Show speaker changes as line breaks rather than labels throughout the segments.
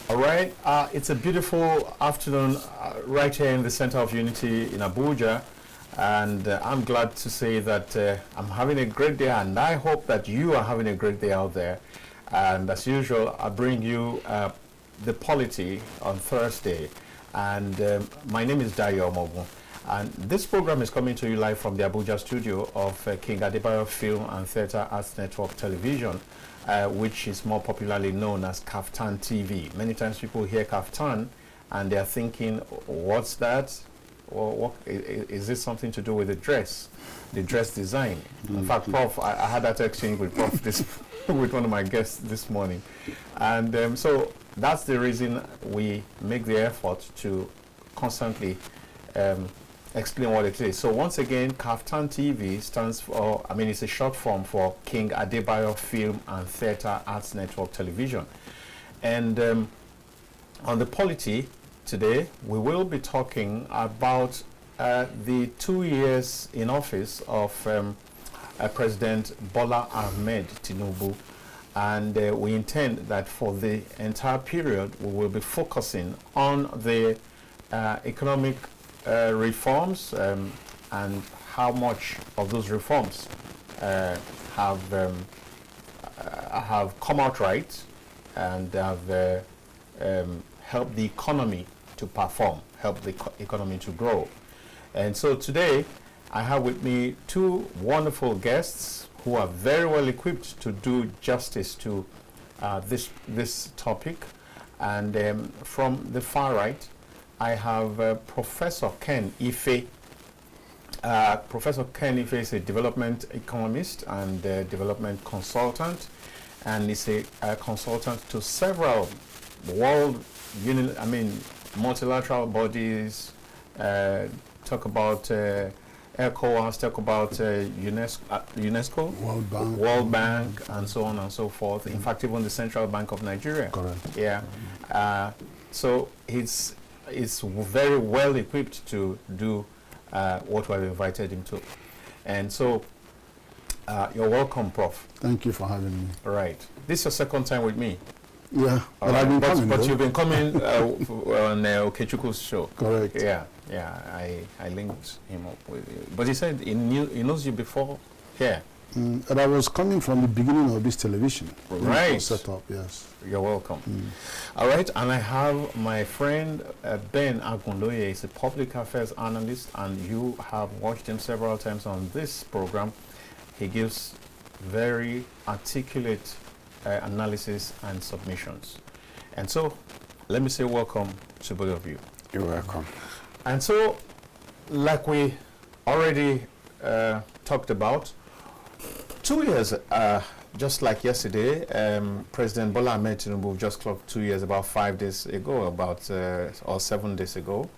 All right, it's a beautiful afternoon right here in the center of unity in Abuja, and I'm glad to say that I'm having a great day, and I hope that you are having a great day out there. And as usual, I bring you the POLITY on Thursday, and my name is Dayo Omogun, and this program is coming to you live from the Abuja studio of King Adebayo Film and Theatre Arts Network Television, which is more popularly known as KAFTAN TV. Many times people hear KAFTAN and they are thinking, what's that? Or what, is this something to do with the dress design? In fact, Prof, I had that exchange with Prof with one of my guests this morning. And so that's the reason we make the effort to constantly explain what it is. So once again, KAFTAN TV stands for, it's a short form for King Adebayo Film and Theatre Arts Network Television. And on the POLITY today, we will be talking about the 2 years in office of President Bola Ahmed Tinubu. And we intend that for the entire period, we will be focusing on the economic reforms and how much of those reforms have come out right and have helped the economy to perform, helped the economy to grow. And so today I have with me two wonderful guests who are very well equipped to do justice to this topic. And from the far right, I have Professor Ken Ife. Professor Ken Ife is a development economist and development consultant, and is a consultant to several multilateral bodies. Talk about ECOWAS, talk about UNESCO, World Bank, and so on and so forth. In fact, even the Central Bank of Nigeria.
Correct.
Yeah. So it's very well equipped to do what we've invited him to. And so you're welcome, Prof.
Thank you for having me.
Right. This is your second time with me.
Yeah, but I've been coming.
But you've been coming on Okechukwu's show.
Correct.
Yeah, I linked him up with you. But he said he knows you before here.
And I was coming from the beginning of this television.
Right.
Set up, yes.
You're welcome. All right, and I have my friend Ben Agunloye. He's a public affairs analyst, and you have watched him several times on this program. He gives very articulate analysis and submissions. And so, let me say welcome to both of you.
You're welcome.
And so, like we already talked about, 2 years, just like yesterday, President Bola Ahmed Tinubu just clocked 2 years about 5 days ago, or 7 days ago,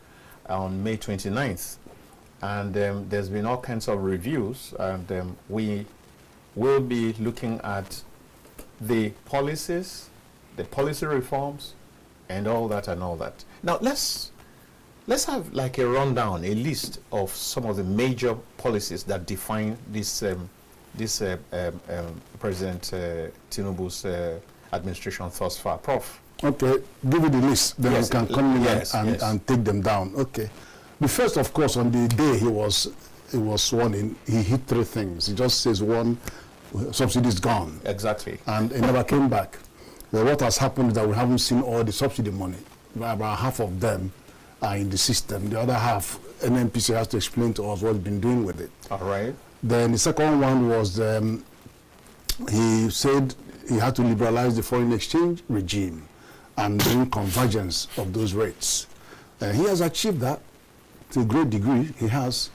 on May 29th. And there's been all kinds of reviews, and we will be looking at the policies, the policy reforms, and all that and all that. Now, let's have like a rundown, a list of some of the major policies that define this President Tinubu's administration thus far. Prof.
Okay, give you the list, then
Yes,
you can come in
yes.
and take them down. Okay. The first, of course, on the day he was sworn in, he hit three things. He just says, one, subsidy is gone.
Exactly.
And it never came back. Well, what has happened is that we haven't seen all the subsidy money. About half of them are in the system. The other half, NNPC has to explain to us what he's been doing with it.
All right.
Then the second one was he said he had to liberalize the foreign exchange regime and bring convergence of those rates. He has achieved that to a great degree. He has,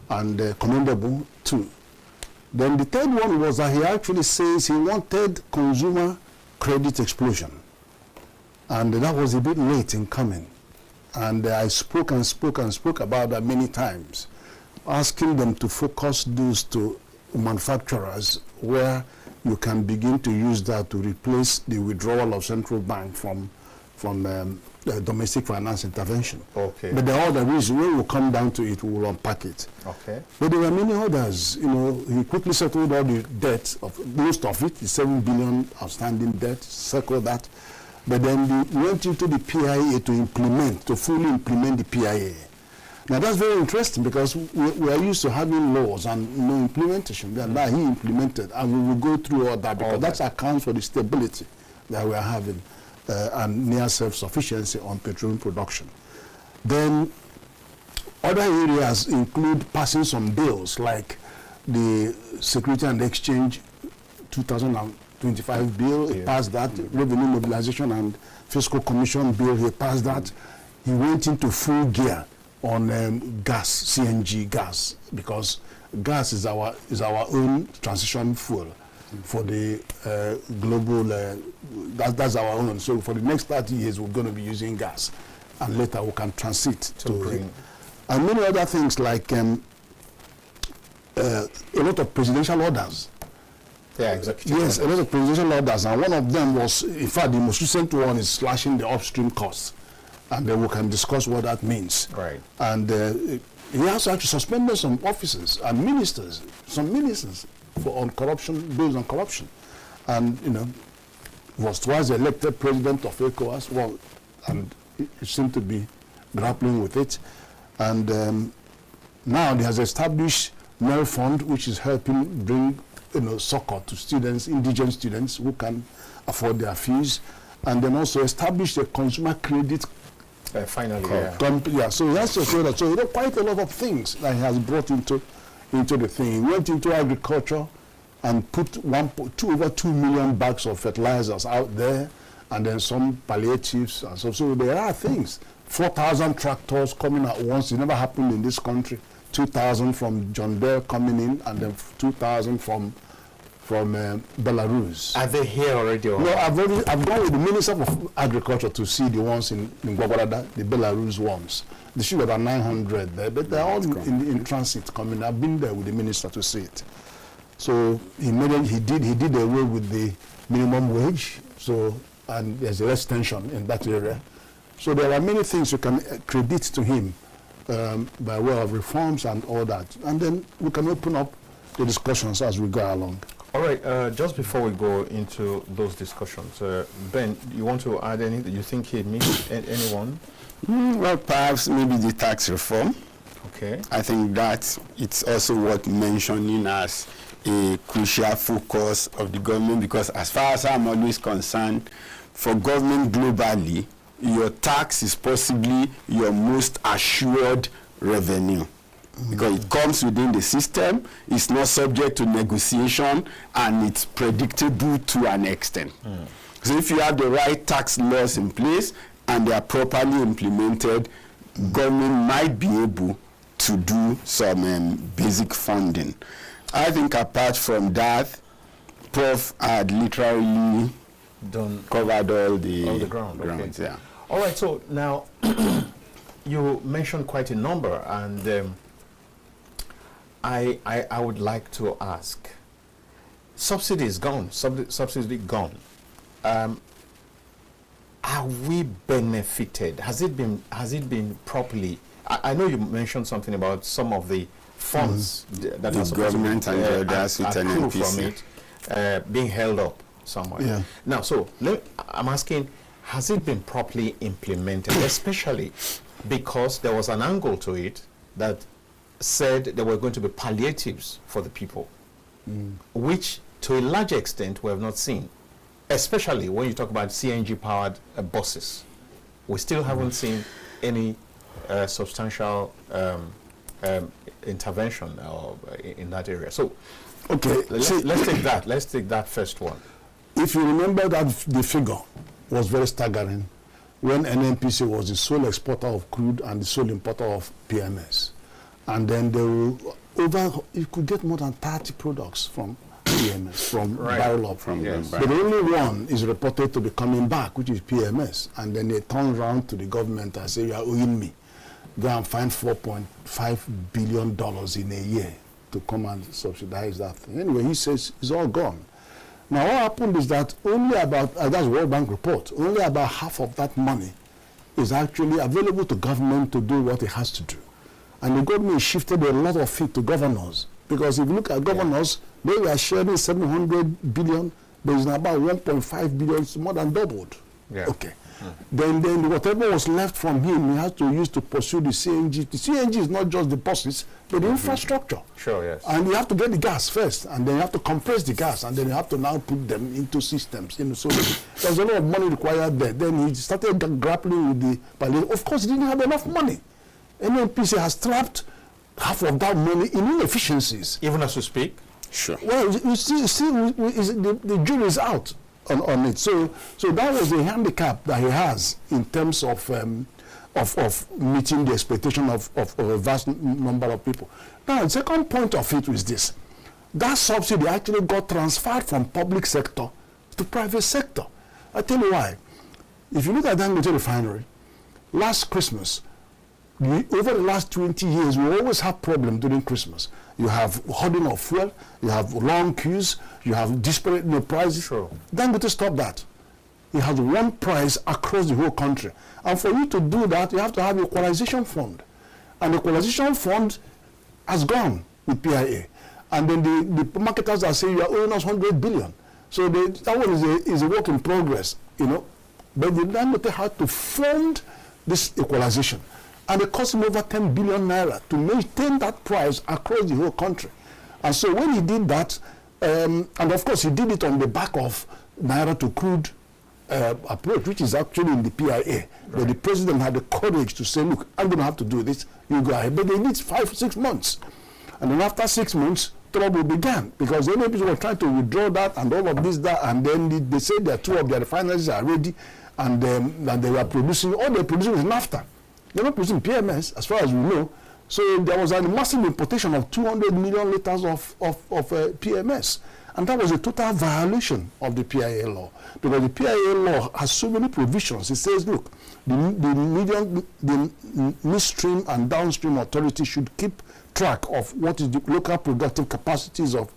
and commendable too. Then the third one was that he actually says he wanted consumer credit explosion. And that was a bit late in coming. And I spoke about that many times, asking them to focus those to manufacturers where you can begin to use that to replace the withdrawal of central bank from domestic finance intervention.
Okay.
But there are other reasons. When we come down to it, we will unpack it.
Okay.
But there were many others. You know, he quickly settled all the debt, of most of it, the 7 billion outstanding debt, settled that. but then they went into the PIA to fully implement the PIA. Now that's very interesting because we are used to having laws and no implementation. That he implemented, and we will go through all that because that accounts for the stability that we are having and near self-sufficiency on petroleum production. Then other areas include passing some bills like the Security and Exchange 2025 bill. He passed that. Revenue Mobilization and Fiscal Commission bill. He passed that. He went into full gear on gas, CNG gas, because gas is our own transition fuel for the global. That's our own. So for the next 30 years, we're going to be using gas, and later we can transit to green. And many other things like a lot of presidential orders.
Yeah, executive
yes,
orders.
A lot of presidential orders, and one of them was, in fact, the most recent one is slashing the upstream costs. And then we can discuss what that means.
Right.
And he also actually suspended some officers and ministers, some ministers, on corruption, based on corruption. And, you know, was twice elected president of ECOWAS. Well, and he seemed to be grappling with it. And now he has established Mel Fund, which is helping bring, you know, succor to students, indigent students who can afford their fees. And then also established a consumer credit
finally,
so that's just that. So you know, quite a lot of things that he has brought into the thing. He went into agriculture and put over 2 million bags of fertilizers out there, and then some palliatives and so. So there are things. 4,000 tractors coming at once. It never happened in this country. 2,000 from John Deere coming in, and then 2,000 from Belarus.
Are they here already? Or?
No, I've gone with the Minister of Agriculture to see the ones in Gwagwarada, the Belarus ones. There should be about 900 there, but they're all in transit coming. I've been there with the minister to see it. So he did away with the minimum wage. So, and there's less tension in that area. So there are many things you can credit to him by way of reforms and all that. And then we can open up the discussions as we go along.
All right, just before we go into those discussions, Ben, you want to add anything? You think he missed anyone?
Well, perhaps maybe the tax reform.
Okay.
I think that it's also worth mentioning as a crucial focus of the government, because as far as I'm always concerned, for government globally, your tax is possibly your most assured revenue. Because it comes within the system, it's not subject to negotiation, and it's predictable to an extent. So if you have the right tax laws in place and they are properly implemented, government might be able to do some basic funding. I think apart from that, Prof had literally covered all the
ground.
grounds.
Okay.
Yeah.
All right, so now you mentioned quite a number, and I would like to ask, subsidy is gone, subsidy gone. Are we benefited? Has it been properly? I know you mentioned something about some of the funds that
the government and the others with an
from it being held up somewhere.
Yeah.
Now, so I'm asking, has it been properly implemented, especially because there was an angle to it that said there were going to be palliatives for the people, which to a large extent we have not seen, especially when you talk about CNG-powered buses. We still haven't seen any substantial intervention in that area. So,
okay,
let's take that first one.
If you remember that the figure was very staggering when NNPC was the sole exporter of crude and the sole importer of PMS. And then you could get more than 30 products from PMS, from barrel up. But the only one is reported to be coming back, which is PMS. And then they turn around to the government and say, you are owing me. Go and find $4.5 billion in a year to come and subsidize that thing. Anyway, he says it's all gone. Now, what happened is that only about, that's World Bank report, only about half of that money is actually available to government to do what it has to do. And the government shifted a lot of it to governors. Because if you look at governors, they were sharing 700 billion, there is about 1.5 billion, more than doubled.
Yeah.
Okay. Then whatever was left from him, he had to use to pursue the CNG. The CNG is not just the buses, but the infrastructure.
Sure, yes.
And you have to get the gas first, and then you have to compress the gas, and then you have to now put them into systems. So there's a lot of money required there. Then he started grappling with the palliative. Of course, he didn't have enough money. NNPC has trapped half of that money in inefficiencies.
Even as we speak?
Sure.
Well, you see the jury is out on it. So that was the handicap that he has in terms of meeting the expectation of a vast number of people. Now, the second point of it was this. That subsidy actually got transferred from public sector to private sector. I tell you why. If you look at Dangote refinery, last Christmas, over the last 20 years, we always have problems during Christmas. You have hoarding of fuel, you have long queues, you have disparate prices.
Sure.
Dangote stopped that. He has one price across the whole country. And for you to do that, you have to have equalization fund. And the equalization fund has gone with PIA. And then the marketers are saying you are owing us 100 billion. So that one is a work in progress, But the Dangote had to fund this equalization. And it cost him over 10 billion naira to maintain that price across the whole country. And so when he did that, and of course he did it on the back of naira to crude approach, which is actually in the PIA. Right. But the president had the courage to say, look, I'm going to have to do this, you go ahead. But they need 5-6 months. And then after 6 months, trouble began, because the NPC were trying to withdraw that and all of this, that, and then they said that 2 of their refineries are ready, and they were producing, all they're producing is naphtha. They're not producing PMS, as far as we know. So there was a massive importation of 200 million liters of PMS. And that was a total violation of the PIA law. Because the PIA law has so many provisions. It says, look, the midstream and downstream authority should keep track of what is the local productive capacities of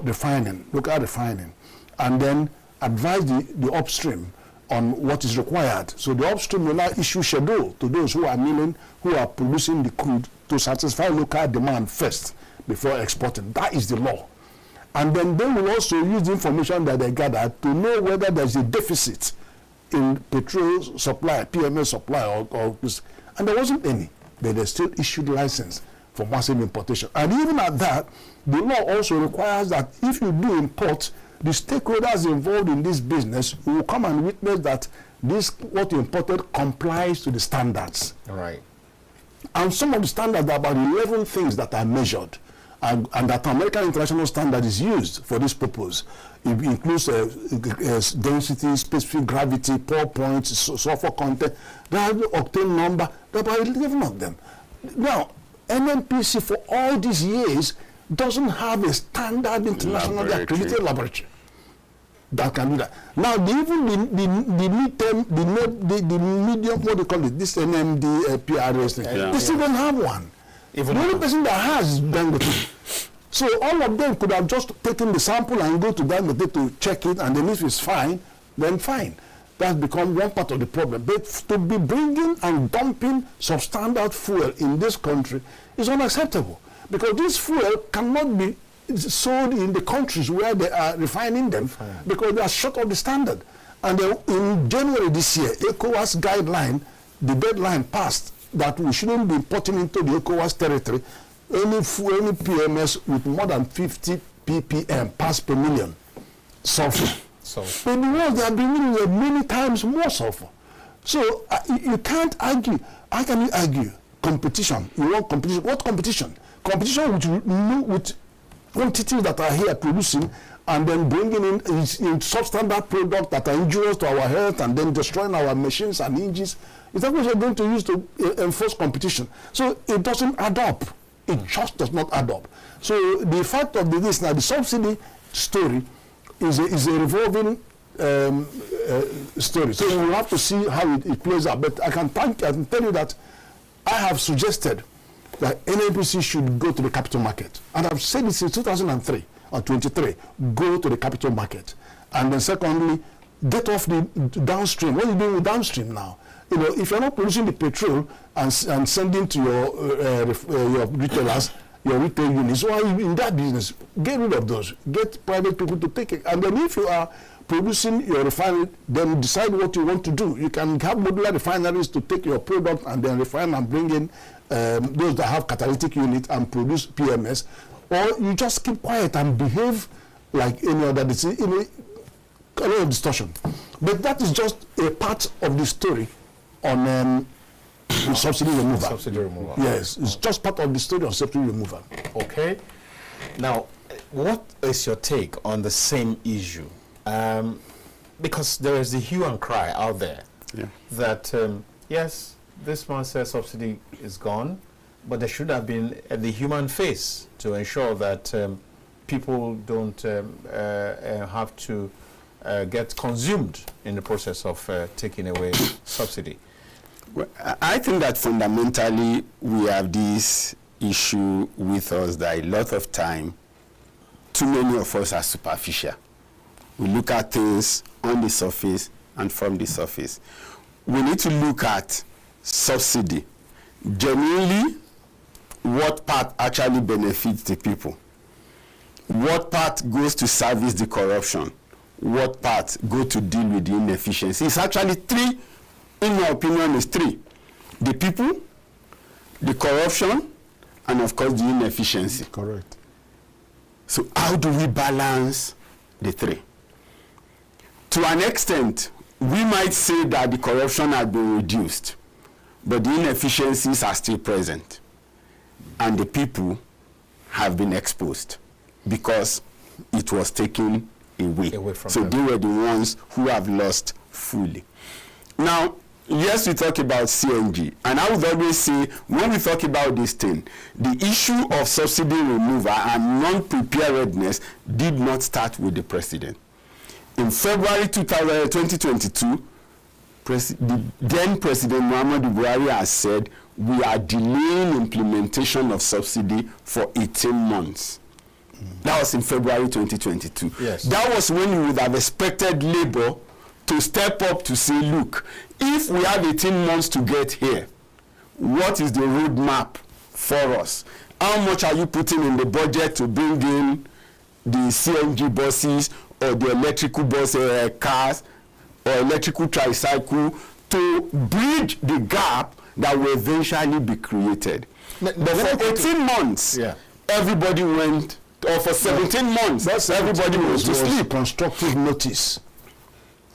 refining, local refining, and then advise the upstream on what is required. So the upstream will now issue schedule to those who are milling, who are producing the crude, to satisfy local demand first before exporting. That is the law. And then they will also use the information that they gather to know whether there's a deficit in petrol supply, PMS supply, or this. And there wasn't any, but they still issued license for massive importation. And even at that, the law also requires that if you do import, the stakeholders involved in this business will come and witness that what you imported complies to the standards.
Right.
And some of the standards are about 11 things that are measured, and that American International Standard is used for this purpose. It includes density, specific gravity, pour points, sulfur content, there are the octane number, there are about 11 of them. Now, NNPC for all these years doesn't have a standard internationally accredited laboratory that can do that. Now, even the midterm, the medium, what do you call it, this NMD PRS thing, they still don't have one. Even the only person that has is Dangote. So all of them could have just taken the sample and go to Dangote to check it, and then if it's fine, then fine. That's become one part of the problem. But to be bringing and dumping substandard fuel in this country is unacceptable, because this fuel cannot be sold in the countries where they are refining them, because they are short of the standard. And in January this year, ECOWAS guideline, the deadline passed that we shouldn't be importing into the ECOWAS territory any PMS with more than 50 ppm parts per million sulfur. But the ones that are bringing many times more sulfur. So you can't argue. How can you argue? Competition. You want competition. What competition? Competition with quantities that are here producing and then bringing in substandard products that are injurious to our health and then destroying our machines and engines. Is that what you're going to use to enforce competition? So it doesn't add up. It just does not add up. So the fact of this now, the subsidy story is a revolving story. So we'll have to see how it plays out. But I can tell you that I have suggested that NNPC should go to the capital market. And I've said it since 2003 or 23, go to the capital market. And then secondly, get off the downstream. What are you doing with downstream now? You know, if you're not producing the petrol and sending to your retailers, your retail units. So in that business, get rid of those. Get private people to take it. And then if you are producing your refinery, then decide what you want to do. You can have modular refineries to take your product and then refine and bring in those that have catalytic units and produce PMS. Or you just keep quiet and behave like any other decision, in a lot of distortion. But that is just a part of the story on subsidy removal.
Subsidy removal.
Yes, it's just part of the story of subsidy removal.
Okay. Now, what is your take on the same issue? Because there is the hue and cry out there that, yes, this man says subsidy is gone, but there should have been the human face to ensure that people don't have to get consumed in the process of taking away subsidy.
Well, I think that fundamentally we have this issue with us that a lot of time, too many of us are superficial. We look at things on the surface and from the surface. We need to look at subsidy. Genuinely, what part actually benefits the people? What part goes to service the corruption? What part go to deal with the inefficiency? It's actually three, in my opinion, is three. The people, the corruption, and of course the inefficiency.
Correct.
So how do we balance the three? To an extent, we might say that the corruption has been reduced, but the inefficiencies are still present, and the people have been exposed because it was taken away from so them. They were the ones who have lost fully. Now, yes, we talk about CNG, and I would always say, when we talk about this thing, the issue of subsidy removal and non-preparedness did not start with the president. In February 2022, the then President Muhammadu Buhari has said, we are delaying implementation of subsidy for 18 months. That was in February 2022.
Yes.
That was when you would have expected Labour to step up to say, look, if we have 18 months to get here, what is the roadmap for us? How much are you putting in the budget to bring in the CNG buses or the electrical bus cars or electrical tricycle to bridge the gap that will eventually be created? But for 18 months, everybody went, or for 17 months, everybody went to sleep.
Constructive notice.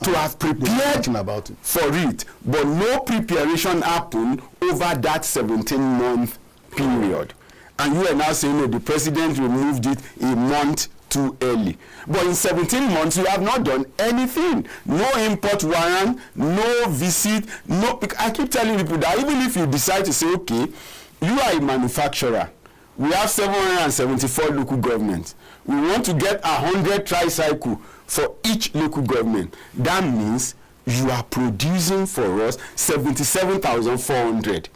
To have prepared
about it.
for it, but no preparation happened over that 17-month period. And you are now saying, no, the president removed it a month too early. But in 17 months, you have not done anything. No import warrant, no visit, no. I keep telling people that even if you decide to say, okay, you are a manufacturer, we have 774 local governments. We want to get 100 tricycle for each local government. That means you are producing for us 77,400.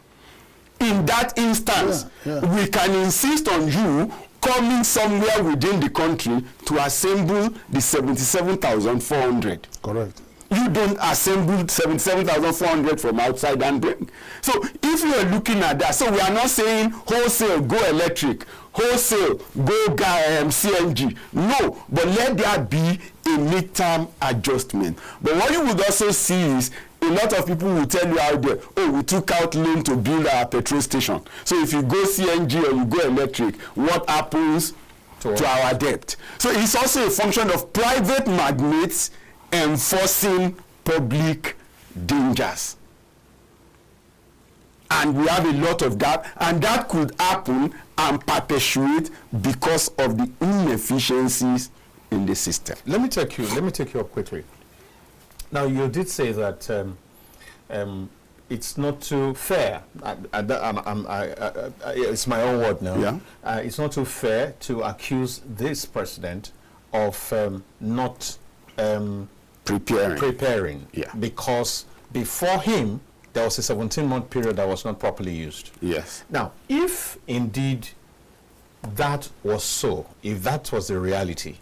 In that instance, we can insist on you coming somewhere within the country to assemble the 77,400.
Correct.
You don't assemble 77,400 from outside and bring. So if you are looking at that, so we are not saying wholesale go electric, wholesale go CNG. No, but let there be a midterm adjustment. But what you would also see is a lot of people will tell you out there, oh, we took out loan to build our petrol station. So if you go CNG or you go electric, what happens to our debt? So it's also a function of private magnates enforcing public dangers. And we have a lot of that, and that could happen and perpetuate because of the inefficiencies in the system.
Let me take you up quickly. Now, you did say that it's not too fair. It's my own word now.
Yeah.
It's not too fair to accuse this president of not preparing.
Yeah.
Because before him, there was a 17-month period that was not properly used.
Yes.
Now, if indeed that was so, if that was the reality,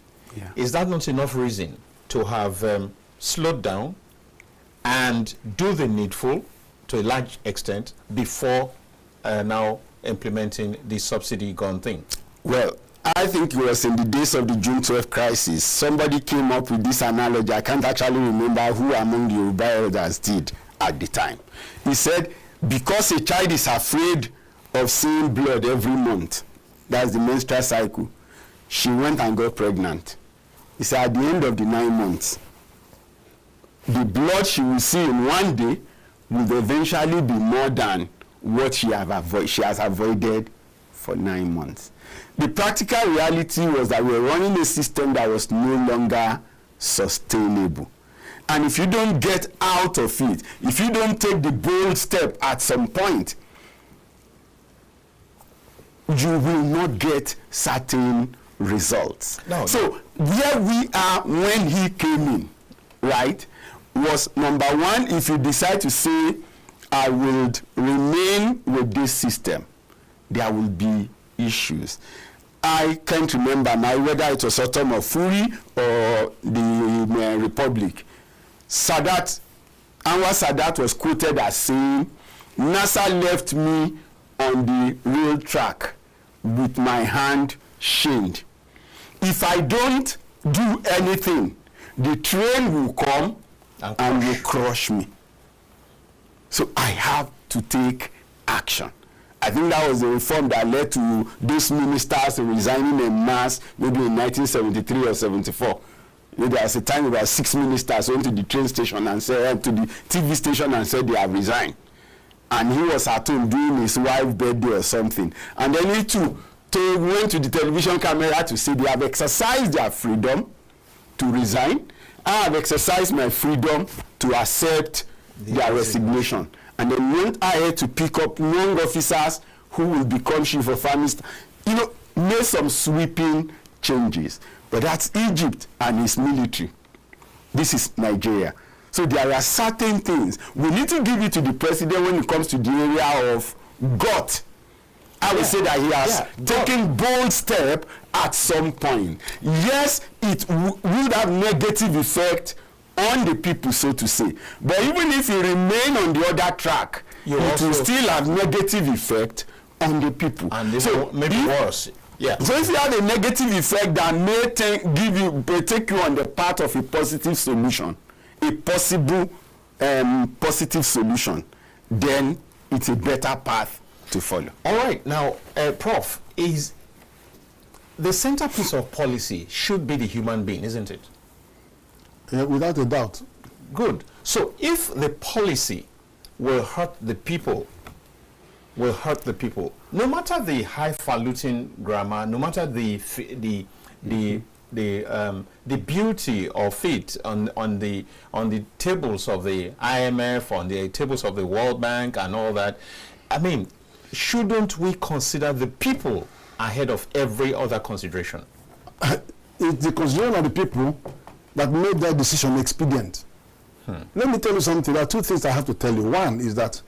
is that not enough reason to have slowed down and do the needful to a large extent before now implementing the subsidy gun thing?
Well, I think it was in the days of the June 12 crisis. Somebody came up with this analogy. I can't actually remember who among the Yoruba elders did at the time. He said, because a child is afraid of seeing blood every month, that's the menstrual cycle, she went and got pregnant. He said, at the end of the 9 months, the blood she will see in one day will eventually be more than what she has avoided for 9 months. The practical reality was that we were running a system that was no longer sustainable. And if you don't get out of it, if you don't take the bold step at some point, you will not get certain results. So where we are when he came in, right, was number one, if you decide to say, I will remain with this system, there will be issues. I can't remember now whether it was Autumn of Fury or the Republic. Anwar Sadat was quoted as saying, NASA left me on the rail track with my hand chained. If I don't do anything, the train will come and will crush me. So I have to take action. I think that was the reform that led to those ministers resigning en masse, maybe in 1973 or 74. There was a time about 6 ministers went to the train station and said, to the TV station and said they have resigned. And he was at home doing his wife's birthday or something. And then he too went to the television camera to say they have exercised their freedom to resign. I have exercised my freedom to accept their resignation. And then went ahead to pick up young officers who will become chief of army staff. You know, made some sweeping changes. But that's Egypt and its military. This is Nigeria. So there are certain things. We need to give it to the president when it comes to the area of gut. I would say that he has taken bold step at some point. Yes, it would have negative effect on the people, so to say. But even if you remain on the other track, it will still have negative effect on the people.
And this maybe worse. Yeah.
So if you have a negative effect that may take you on the path of a positive solution, a possible positive solution, then it's a better path to follow.
All right. Now, Prof, is the centerpiece of policy should be the human being, isn't it?
Without a doubt.
Good. So if the policy will hurt the people, no matter the highfalutin grammar, no matter the beauty of it on the tables of the IMF, on the tables of the World Bank and all that, I mean, shouldn't we consider the people ahead of every other consideration?
It's the consideration of the people that made that decision expedient. Let me tell you something. There are two things I have to tell you. One is that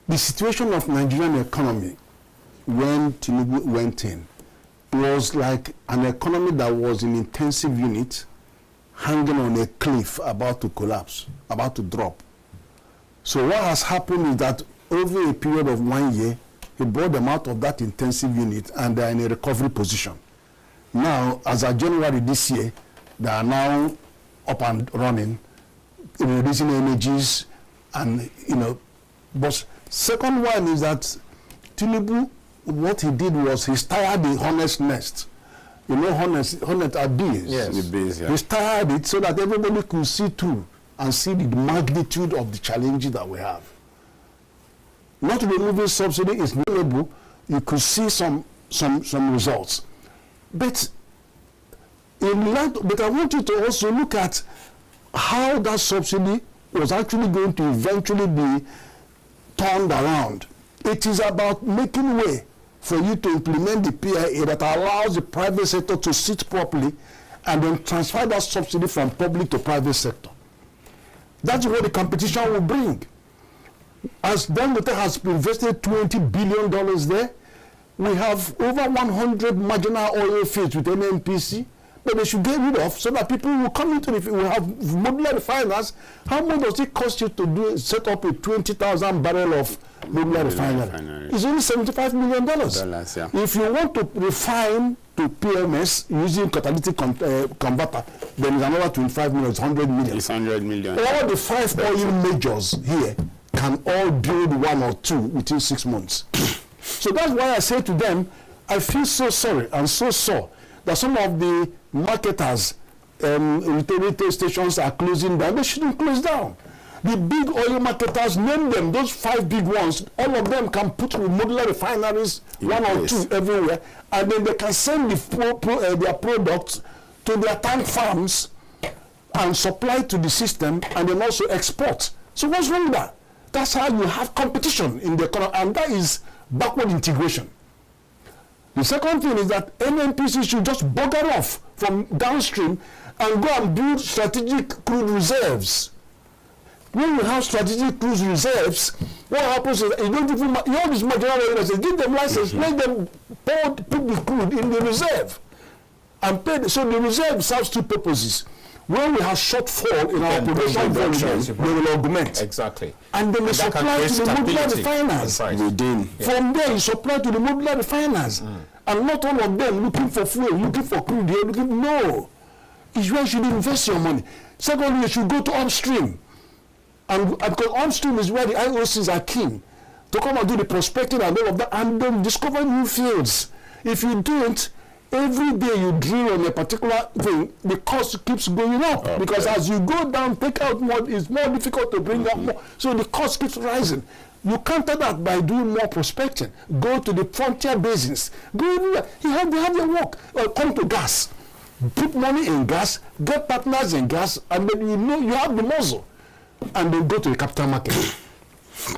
the situation of Nigerian economy when Tinubu went in was like an economy that was in intensive unit, hanging on a cliff, about to collapse, about to drop. So what has happened is that over a period of 1 year, he brought them out of that intensive unit and they are in a recovery position. Now, as of January this year, they are now up and running, reducing energies, and But second one is that Tinubu, what he did was he started the hornet's nest. Hornet are bees.
Yes, the bees. Yeah.
He started it so that everybody could see through and see the magnitude of the challenges that we have. Not removing subsidy is knowable. You could see some results, but I want you to also look at how that subsidy was actually going to eventually be turned around. It is about making way for you to implement the PIA that allows the private sector to sit properly and then transfer that subsidy from public to private sector. That's what the competition will bring. As Dangote has invested $20 billion there, we have over 100 marginal oil fields with NNPC that they should get rid of so that people will come into we have modular refiners. How much does it cost you to set up a 20,000 barrel of modular refinery. It's only $75 million.
Yeah.
If you want to refine to PMS using catalytic converter, then it's another 25 million, it's 100 million.
It's 100 million.
All the 5 oil majors here can all build 1 or 2 within 6 months. So that's why I say to them, I feel so sorry and so sore that some of the marketers, retail stations are closing down. They shouldn't close down. The big oil marketers, name them, those 5 big ones, all of them can put modular refineries, 1 or 2 everywhere, and then they can send their products to their tank farms and supply to the system, and then also export. So what's wrong with that? That's how you have competition in the economy, and that is backward integration. The second thing is that NNPC should just bugger off from downstream and go and build strategic crude reserves. When you have strategic crude reserves, what happens is you don't even, you have these marginal owners, give them license, let them put the crude in the reserve and pay. So the reserve serves 2 purposes. When we have shortfall in our production volume, they will augment.
Exactly.
And then they supply to the modular refiners. From there, you supply to the modular refiners. And not all of them looking for fuel, looking for crude, they're looking, no. It's where you should invest your money. Secondly, you should go to upstream. And because upstream is where the IOCs are keen to come and do the prospecting and all of that, and then discover new fields. If you don't, every day you drill on a particular thing, the cost keeps going up. Because as you go down, take out more, it's more difficult to bring up more. So the cost keeps rising. You counter that by doing more prospecting. Go to the frontier basins. Go do that. They have their work. Come to gas. Put money in gas, get partners in gas, and then you know you have the muscle. And then go to the capital market.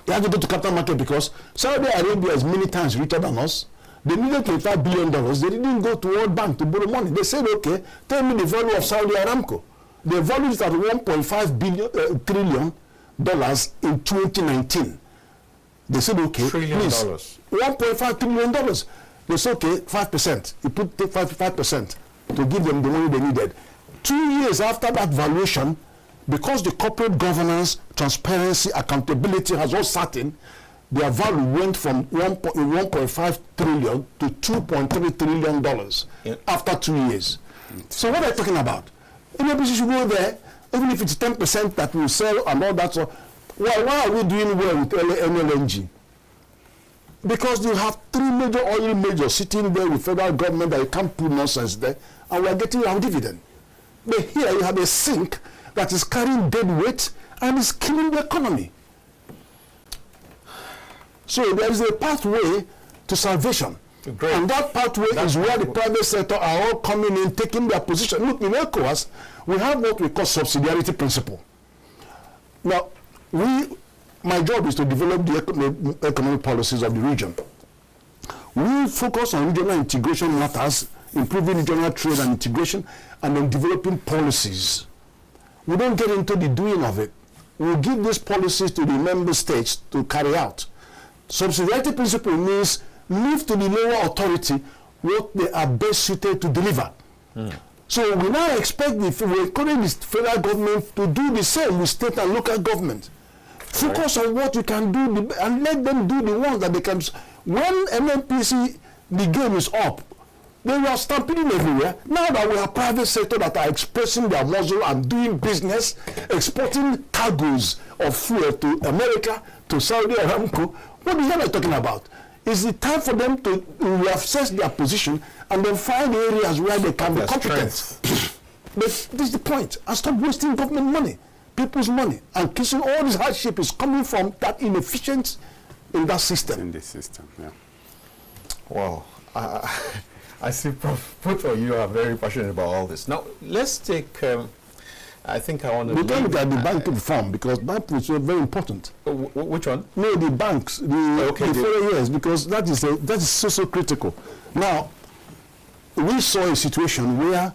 You have to go to capital market because Saudi Arabia is many times richer than us. They needed $25 billion. They didn't go to World Bank to borrow money. They said, okay, tell me the value of Saudi Aramco. They valued it at $1.5 trillion in 2019. They said, okay, please, $1.5 trillion. They said, okay, 5%. You put 5% to give them the money they needed. 2 years after that valuation, because the corporate governance, transparency, accountability has all sat in, their value went from 1.5 trillion to $2.3 trillion after 2 years. So what are you talking about? NNPC should go there, even if it's 10% that will sell and all that. So why are we doing well with NLNG? Because you have 3 major oil majors sitting there with federal government that you can't put nonsense there, and we are getting our dividend. But here you have a sink that is carrying dead weight and is killing the economy. So there is a pathway to salvation. Great. And that pathway is where the private sector are all coming in, taking their position. Look, in ECOWAS, we have what we call subsidiarity principle. Now, my job is to develop the economic policies of the region. We focus on regional integration matters, improving regional trade and integration, and then developing policies. We don't get into the doing of it. We give these policies to the member states to carry out. Subsidiarity principle means leave to the lower authority what they are best suited to deliver. So we now expect we encourage the federal government to do the same with state and local government. Focus on what you can do and let them do the ones that they can. When NNPC, the game is up, they were stampeding everywhere. Now that we have private sector that are expressing their muscle and doing business, exporting cargoes of fuel to America, to Saudi Aramco, what is that talking about? It's the time for them to reassess their position and then find areas where they can be competent. But this is the point. And stop wasting government money, people's money, and kissing all this hardship is coming from that inefficiency in that system.
In this system, yeah.
Wow. I see, Prof, both of you are very passionate about all this. Now, let's take, I think I want to...
We don't look at the banking reform, because banking is very important.
Which one?
No, the banks, the 4 years, because that is so critical. Now, we saw a situation where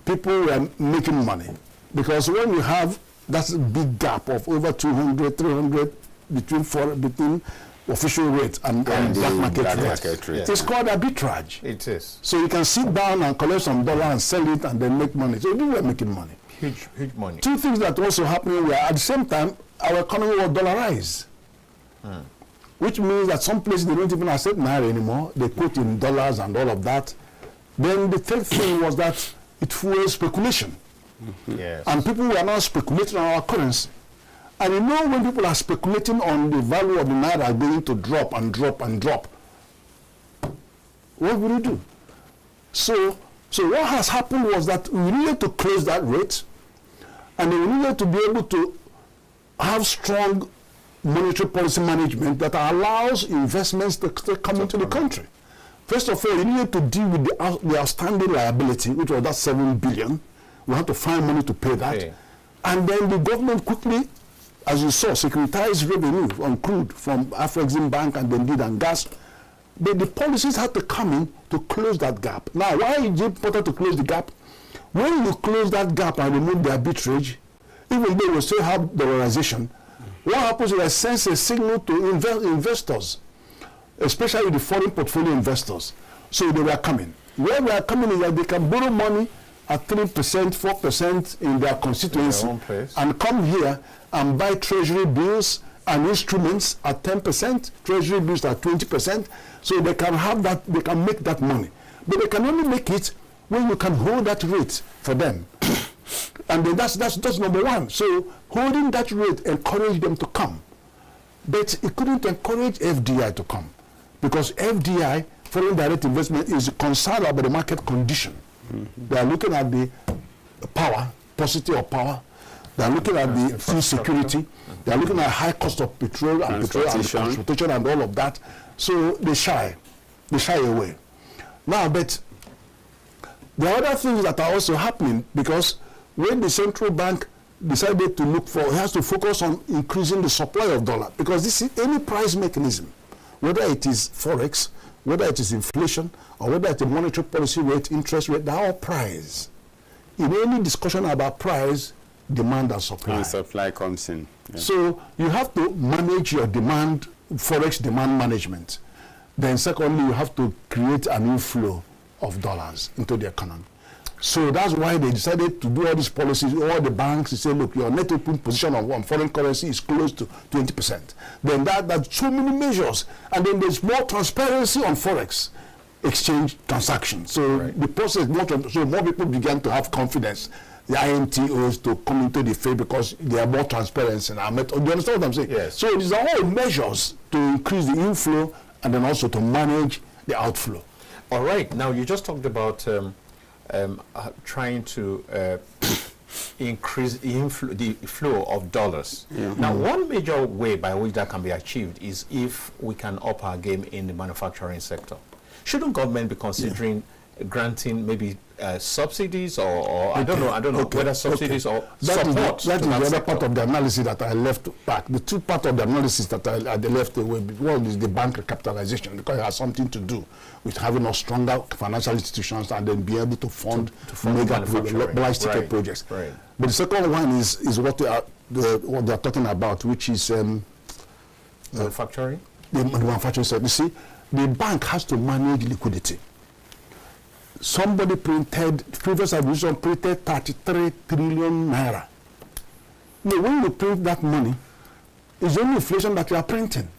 people were making money, because when you have that big gap of over 200, 300 between official rate and black market rate. Yes. It's called arbitrage.
It is.
So you can sit down and collect some dollar and sell it and then make money. So we were making money.
Huge money.
2 things that also happening were at the same time our economy was dollarized. which means that some places they don't even accept naira anymore. They quote in dollars and all of that. Then the third thing was that it fuels speculation.
Yes.
And people were now speculating on our currency. And you know, when people are speculating on the value of the naira going to drop and drop and drop, what will you do? So what has happened was that we needed to close that rate, and we needed to be able to have strong monetary policy management that allows investments to come into the country. First of all, you needed to deal with the outstanding liability, which was that 7 billion. We had to find money to pay that. Okay. And then the government quickly, as you saw, securitized revenue on crude from Afrexim Bank and then did on gas. But the policies had to come in to close that gap. Now, why is it important to close the gap? When you close that gap and remove the arbitrage, even though we still have dollarization, what happens is it sends a signal to investors, especially the foreign portfolio investors. So they were coming. Where they are coming is that they can borrow money at 3%, 4% in their constituency and come here and buy treasury bills and instruments at 10%, treasury bills at 20%, so they can have that, they can make that money. But they can only make it when you can hold that rate for them. And then that's number one. So holding that rate encouraged them to come. But it couldn't encourage FDI to come, because FDI, foreign direct investment, is concerned about the market condition. They are looking at the power, paucity of power. They are looking at the food security. They are looking at high cost of petrol and transportation and all of that. So they shy away. Now, but there are other things that are also happening, because when the central bank decided to look for, it has to focus on increasing the supply of dollar, because this is any price mechanism, whether it is forex, whether it is inflation, or whether it's a monetary policy rate, interest rate, they're all price. In any discussion about price, demand and supply.
And supply comes in. Yeah.
So you have to manage your demand, forex demand management. Then secondly, you have to create an inflow of dollars into the economy. So that's why they decided to do all these policies. All the banks say, look, your net open position on foreign currency is close to 20%. Then that's so many measures. And then there's more transparency on forex exchange transactions. So the process, so more people began to have confidence, the INTOs, to come into the field, because they are more transparent in our method. Do you understand what I'm saying?
Yes.
So these are all measures to increase the inflow and then also to manage the outflow.
All right. Now, you just talked about trying to increase the flow of dollars. Yeah. Now, one major way by which that can be achieved is if we can up our game in the manufacturing sector. Shouldn't government be considering granting maybe subsidies or I don't know whether subsidies or support?
That is the other part of the analysis that I left back. The two parts of the analysis that I left away, one is the bank recapitalization, because it has something to do with having a stronger financial institutions and then be able to fund mega large ticket projects. Right. But the second one is what they are talking about, which is
manufacturing.
The manufacturing sector. You see, the bank has to manage liquidity. Somebody previous administration printed 33 trillion naira. Now, when you print that money, it's only inflation that you are printing.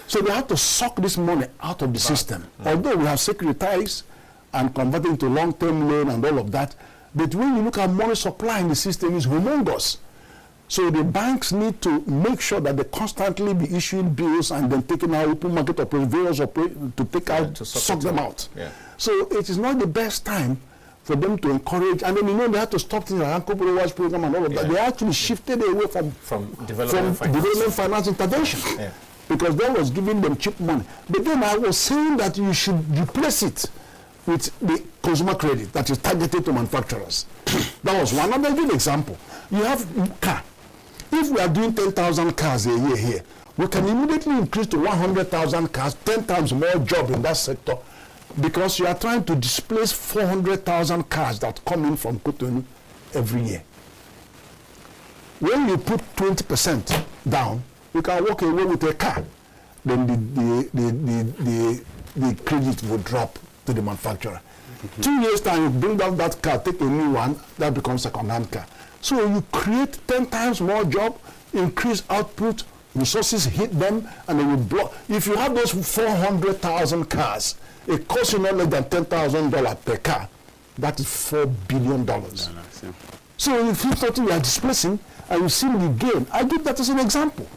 So they have to suck this money out of the system. Although we have securitized and converted into long-term loan and all of that, but when you look at money supply in the system, is humongous. So the banks need to make sure that they constantly be issuing bills and then taking out open market various to take out, to suck them out. Yeah. So it is not the best time for them to encourage, and then they have to stop things like Uncle Providence program and all of that. They actually shifted away from development finance intervention, because that was giving them cheap money. But then I was saying that you should replace it with the consumer credit that is targeted to manufacturers. That was one. Another good example. You have car. If we are doing 10,000 cars a year here, we can immediately increase to 100,000 cars, 10 times more job in that sector, because you are trying to displace 400,000 cars that come in from Cotonou every year. When you put 20% down, you can walk away with a car. Then the credit will drop to the manufacturer. 2 years time, you bring down that car, take a new one, that becomes a second-hand car. So you create 10 times more job, increase output, resources hit them, and they will block. If you have those 400,000 cars, it costs you not less than $10,000 per car. That is $4 billion. So if you thought you are displacing, and you see the gain, I give that as an example.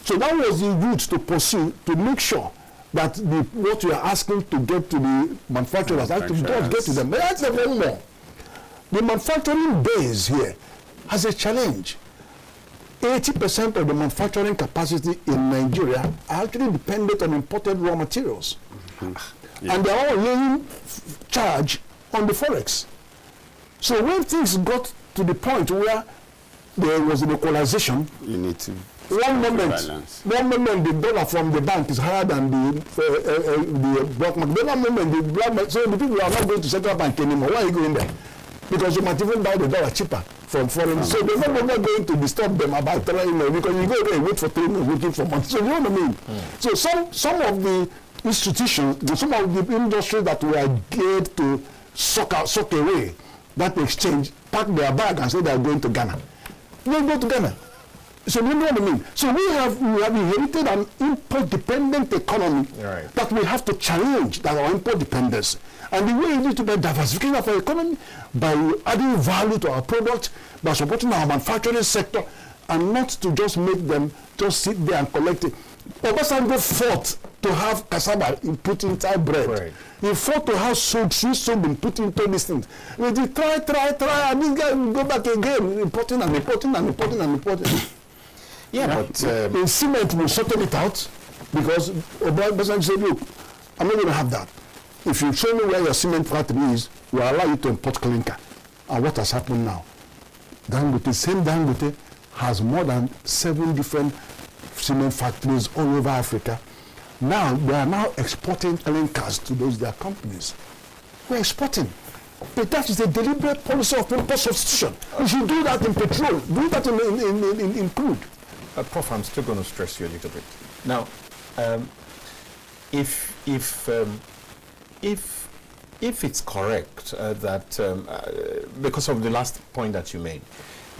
So that was the route to pursue to make sure that what you are asking to get to the manufacturers actually does get to them. But that's even more. The manufacturing base here has a challenge. 80% of the manufacturing capacity in Nigeria are actually dependent on imported raw materials. Yeah. And they are all laying charge on the forex. So when things got to the point where there was an equalization,
you need to
one moment the dollar from the bank is higher than the black market. The other moment the black market, so the people are not going to central bank anymore. Why are you going there? Because you might even buy the dollar cheaper from foreign. So they're not going to disturb them about because you go there and wait for 3 months, waiting for months. So you know what I mean? So some of the institutions, some of the industries that were geared to suck away that exchange, pack their bag and say they are going to Ghana. They go to Ghana. So you know what I mean? So we have inherited an import-dependent economy that we have to challenge, that our import dependence. And the way it is to be diversification of our economy by adding value to our products, by supporting our manufacturing sector, and not to just make them just sit there and collect it. Obasanjo fought to have cassava put inside bread. Right. He fought to have sweet soap put into these things. We did try, and this guy will go back again, importing. Yeah, but in cement will sorted it out because Obasanjo said, look, I'm not going to have that. If you show me where your cement factory is, we'll allow you to import clinker. And what has happened now? Dangote has more than 7 different cement factories all over Africa. Now, they are now exporting clinkers to their companies. We're exporting. But that is a deliberate policy of import substitution. We should do that in petrol, do that in crude.
Prof, I'm still going to stress you a little bit. Now, if it's correct that, because of the last point that you made,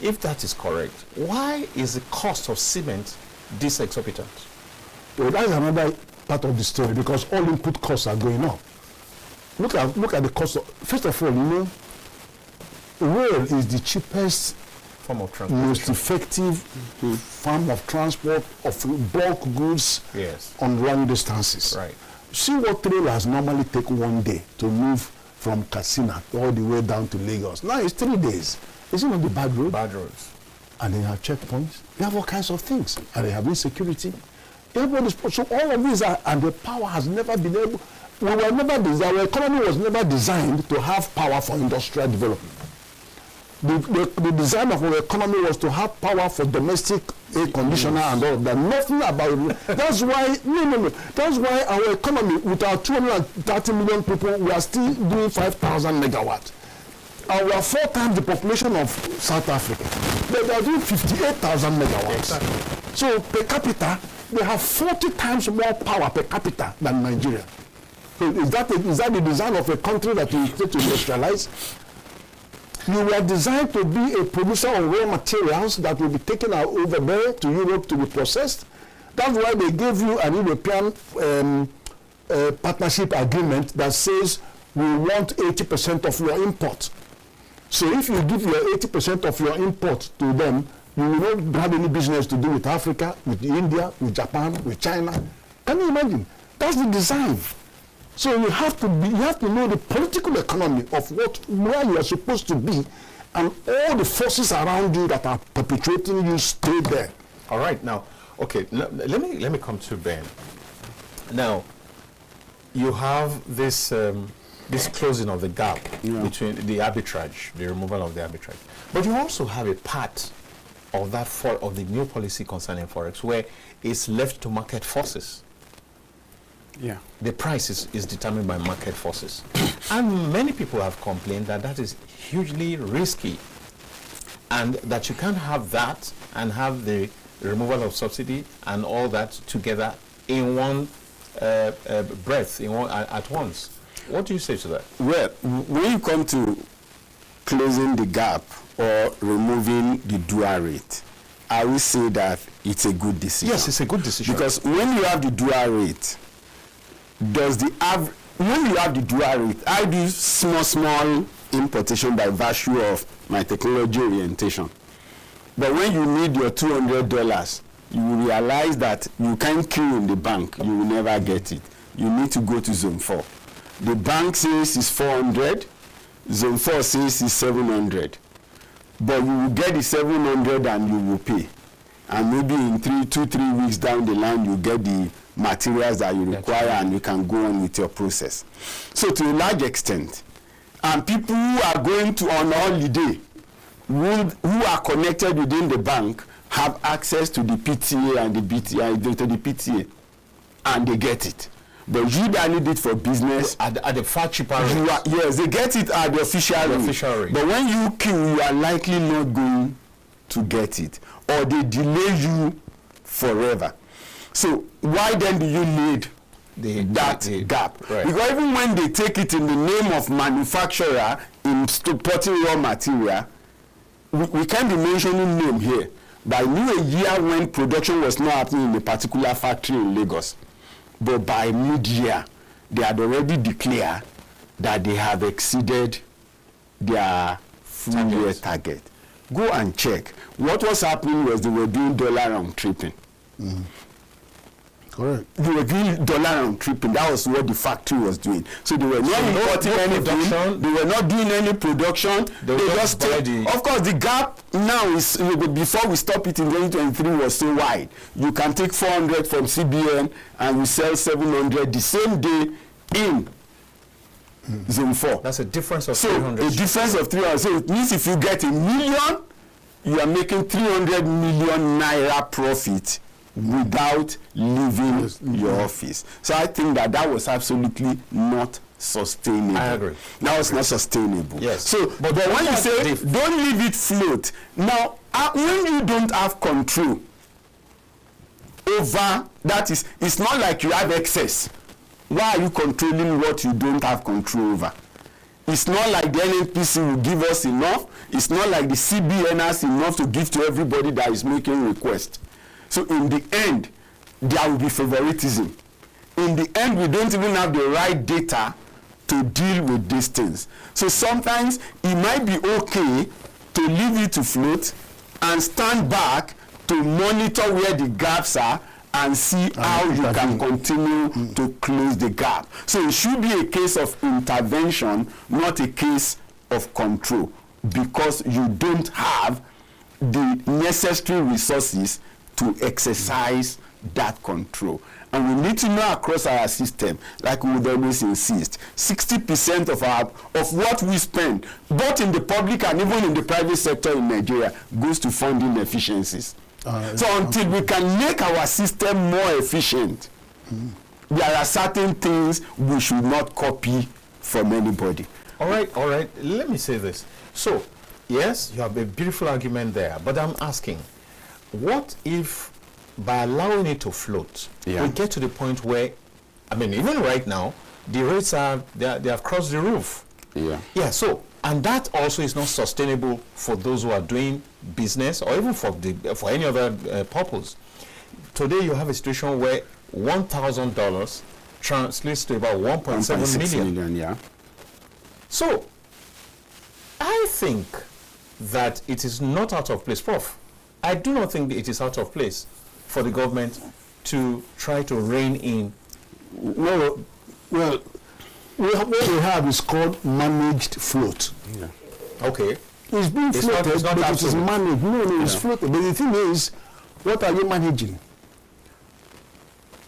if that is correct, why is the cost of cement this exorbitant?
Well, that is another part of the story because all input costs are going up. Look at the cost of, first of all, rail is the cheapest
form of transport,
most effective form of transport of bulk goods on long distances.
Right.
See what trailers normally take 1 day to move from Katsina all the way down to Lagos. Now it's 3 days. Is it not the bad road?
Bad roads.
And they have checkpoints. They have all kinds of things. And they have insecurity. So all of these are, and the power has never been able, our economy was never designed to have power for industrial development. The design of our economy was to have power for domestic air conditioner and all of that. Nothing about it. That's why, that's why our economy, with our 230 million people, we are still doing 5,000 megawatts. And we are 4 times the population of South Africa. But they are doing 58,000 megawatts. Exactly. So per capita, they have 40 times more power per capita than Nigeria. So is that the design of a country that you expect to industrialize? You were designed to be a producer of raw materials that will be taken out over there to Europe to be processed. That's why they gave you an European partnership agreement that says we want 80% of your import. So if you give your 80% of your import to them, you will not have any business to do with Africa, with India, with Japan, with China. Can you imagine? That's the design. So you have to know the political economy of where you are supposed to be, and all the forces around you that are perpetuating you stay there.
All right, now, okay, let me come to Ben. Now, you have this this closing of the gap between the arbitrage, the removal of the arbitrage, but you also have a part of that of the new policy concerning forex where it's left to market forces.
Yeah.
The price is determined by market forces. And many people have complained that that is hugely risky and that you can't have that and have the removal of subsidy and all that together in one breath, at once. What do you say to that?
Well, when you come to closing the gap or removing the dual rate, I will say that it's a good decision.
Yes, it's a good decision.
Because when you have the dual rate, when you have the dual rate, I do small importation by virtue of my technology orientation. But when you need your $200, you will realize that you can't queue in the bank. You will never get it. You need to go to Zone 4. The bank says it's 400. Zone 4 says it's 700. But you will get the 700 and you will pay. And maybe in 3 weeks down the line, you get the materials that you require and you can go on with your process. So to a large extent, and people who are going to on holiday, who are connected within the bank, have access to the PTA and the BTA, to the PTA, and they get it. But you that need it for business
at the far cheaper rate.
Yes, they get it at the official rate. But when you queue, you are likely not going to get it, or they delay you forever. So why then do you need that gap? Right. Because even when they take it in the name of manufacturer in supporting raw material, we can't be mentioning name here. But I knew a year when production was not happening in a particular factory in Lagos. But by mid-year, they had already declared that they have exceeded their full-year target. Go and check. What was happening was they were doing dollar round tripping.
Correct.
They were doing dollar round tripping. That was what the factory was doing. So they were not importing any production. They were not doing any production. They just of course, the gap now is, before we stop it in 2023, was so wide. You can take 400 from CBN and we sell 700 the same day in Zone 4.
That's a difference of 300.
So a difference of 300. So it means if you get $1 million, you are making 300 million naira profit without leaving your office. So I think that was absolutely not sustainable.
I agree.
That was not sustainable.
Yes.
So, but when you say don't leave it float, now when you don't have control over that, it's not like you have excess. Why are you controlling what you don't have control over? It's not like the NNPC will give us enough. It's not like the CBN has enough to give to everybody that is making requests. So in the end, there will be favoritism. In the end, we don't even have the right data to deal with these things. So sometimes it might be okay to leave it to float and stand back to monitor where the gaps are and see how you can continue to close the gap. So it should be a case of intervention, not a case of control, because you don't have the necessary resources to exercise that control. And we need to know across our system, like we would always insist, 60% of what we spend, both in the public and even in the private sector in Nigeria, goes to funding efficiencies. So until we can make our system more efficient, there are certain things we should not copy from anybody.
All right. Let me say this. So, yes, you have a beautiful argument there, but I'm asking, what if by allowing it to float, we get to the point where, I mean, even right now, the rates they have crossed the roof. Yeah, so, and that also is not sustainable for those who are doing business or even for any other purpose. Today you have a situation where $1,000 translates to about 1.7 million.
Yeah.
So, I think that it is not out of place, Prof. I do not think it is out of place for the government to try to rein in.
Well, what we have is called managed float.
Okay.
It's being floated, but it is managed. No, it's floated. But the thing is, what are you managing?